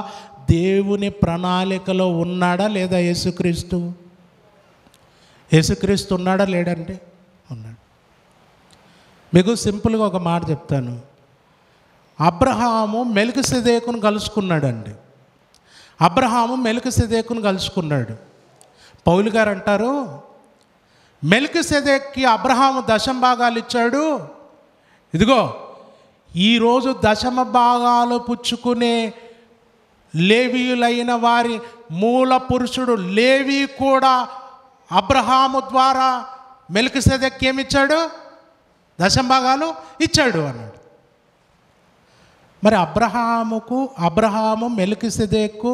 దేవుని ప్రణాళికలో ఉన్నాడా లేదా యేసుక్రీస్తు? యేసుక్రీస్తు ఉన్నాడా లేడంటే ఉన్నాడు. మీకు సింపుల్గా ఒక మాట చెప్తాను. అబ్రహాము మెల్కీసెదెకును కలుసుకున్నాడండి. అబ్రహాము మెల్కీసెదెకును కలుసుకున్నాడు. పౌలు గారు అంటారు, మెల్కీసెదెకుకి అబ్రహాము దశమ భాగాలు ఇచ్చాడు. ఇదిగో ఈరోజు దశమ భాగాలు పుచ్చుకునే లేవీయులైన వారి మూల పురుషుడు లేవి కూడా అబ్రహాము ద్వారా మెల్కీసెదెకుకి ఏమిచ్చాడు? దశమ భాగాలు ఇచ్చాడు అన్నాడు. మరి అబ్రహాము మెల్కీసెదెకు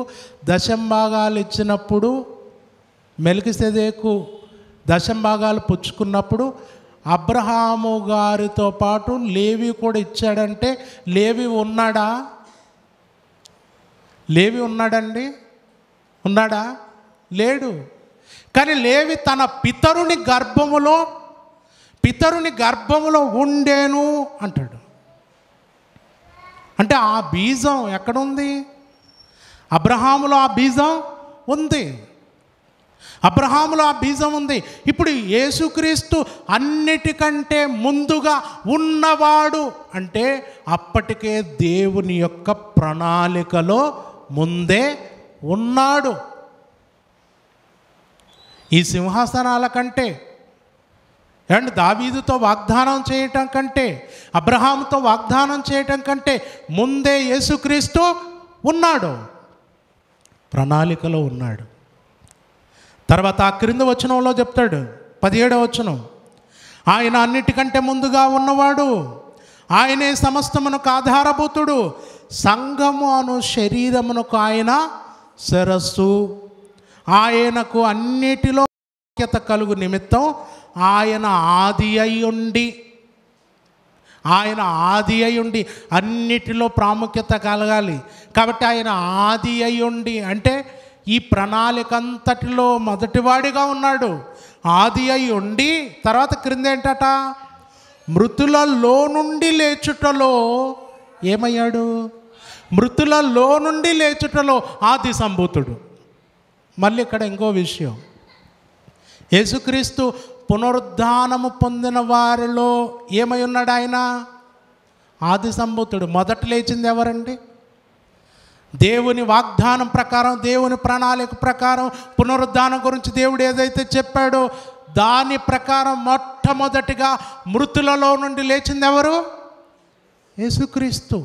దశమ భాగాలు ఇచ్చినప్పుడు, మెల్కీసెదెకు దశమ భాగాలు పుచ్చుకున్నప్పుడు అబ్రహాము గారితో పాటు లేవి కూడా ఇచ్చాడంటే లేవి ఉన్నాడా? లేవి ఉన్నాడండి? ఉన్నాడా? లేడు. కానీ లేవి తన పితరుని గర్భములో ఉండేను అంటాడు. అంటే ఆ బీజం ఎక్కడుంది? అబ్రహాములో ఆ బీజం ఉంది. అబ్రహాములో ఆ బీజం ఉంది. ఇప్పుడు యేసుక్రీస్తు అన్నిటికంటే ముందుగా ఉన్నవాడు అంటే అప్పటికే దేవుని యొక్క ప్రణాళికలో ముందే ఉన్నాడు. ఈ సింహాసనాల కంటే అండ్ దావీదుతో వాగ్దానం చేయటం కంటే, అబ్రహాముతో వాగ్దానం చేయటం కంటే ముందే యేసుక్రీస్తు ఉన్నాడు, ప్రణాళికలో ఉన్నాడు. తర్వాత ఆ క్రింద వచనంలో చెప్తాడు, 17వ వచనం, ఆయన అన్నిటికంటే ముందుగా ఉన్నవాడు, ఆయనే సమస్తమునకు ఆధారభూతుడు, సంఘము అను శరీరమునకు ఆయన శిరస్సు, ఆయనకు అన్నిటిలో ఐక్యత కలుగు నిమిత్తం ఆయన ఆది అయి ఉండి అన్నిటిలో ప్రాముఖ్యత కలగాలి. కాబట్టి ఆయన ఆది అయి ఉండి అంటే ఈ ప్రణాళిక అంతటిలో మొదటివాడిగా ఉన్నాడు. ఆది అయి ఉండి తర్వాత క్రింద ఏంటట? మృతులలో నుండి లేచుటలో ఏమయ్యాడు? మృతులలో నుండి లేచుటలో ఆది సంభూతుడు. మళ్ళీ ఇక్కడ ఇంకో విషయం, యేసుక్రీస్తు పునరుద్ధానము పొందిన వారిలో ఏమై ఉన్నాడు? ఆయన ఆది సంభూతుడు. మొదట లేచింది ఎవరండి? దేవుని వాగ్దానం ప్రకారం, దేవుని ప్రణాళిక ప్రకారం పునరుద్ధానం గురించి దేవుడు ఏదైతే చెప్పాడో దాని ప్రకారం మొట్టమొదటిగా మృతులలో నుండి లేచింది ఎవరు? యేసుక్రీస్తు.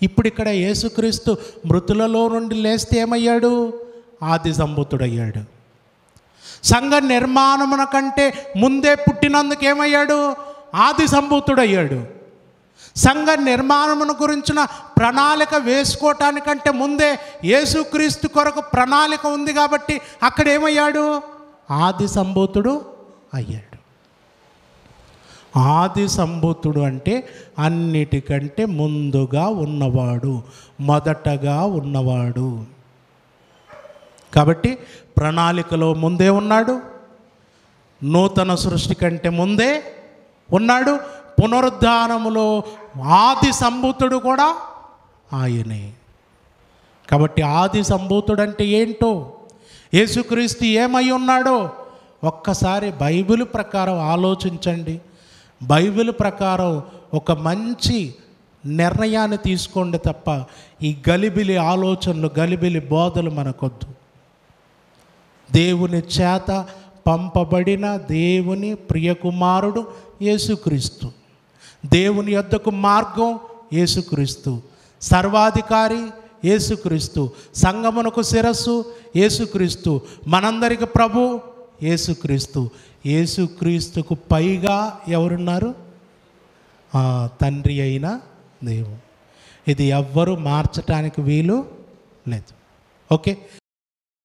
ఇప్పుడు ఇక్కడ యేసుక్రీస్తు మృతులలో నుండి లేస్తే ఏమయ్యాడు? ఆది సంభూతుడయ్యాడు. సంఘ నిర్మాణమున కంటే ముందే పుట్టినందుకు ఏమయ్యాడు? ఆది సంభూతుడయ్యాడు. సంఘ నిర్మాణమును గురించిన ప్రణాళిక వేసుకోవటానికంటే ముందే యేసుక్రీస్తు కొరకు ప్రణాళిక ఉంది కాబట్టి అక్కడ ఏమయ్యాడు? ఆది సంభూతుడు అయ్యాడు. ఆది సంభూతుడు అంటే అన్నిటికంటే ముందుగా ఉన్నవాడు, మొదటగా ఉన్నవాడు. కాబట్టి ప్రణాళికలో ముందే ఉన్నాడు, నూతన సృష్టి కంటే ముందే ఉన్నాడు, పునరుద్ధానములో ఆది సంభూతుడు కూడా ఆయనే. కాబట్టి ఆది సంభూతుడు అంటే ఏంటో, యేసుక్రీస్తు ఏమై ఉన్నాడో ఒక్కసారి బైబిల్ ప్రకారం ఆలోచించండి. బైబిల్ ప్రకారం ఒక మంచి నిర్ణయాన్ని తీసుకోండి తప్ప ఈ గలిబిలి ఆలోచనలు, గలిబిలి బోధలు మనకొద్దు. దేవుని చేత పంపబడిన దేవుని ప్రియకుమారుడు యేసుక్రీస్తు, దేవుని యొద్దకు మార్గం యేసుక్రీస్తు, సర్వాధికారి యేసుక్రీస్తు, సంగమునకు శిరస్సు యేసుక్రీస్తు, మనందరికి ప్రభు యేసుక్రీస్తు. యేసుక్రీస్తుకు పైగా ఎవరున్నారు? తండ్రి అయిన దేవుడు. ఇది ఎవ్వరూ మార్చటానికి వీలు లేదు. ఓకే.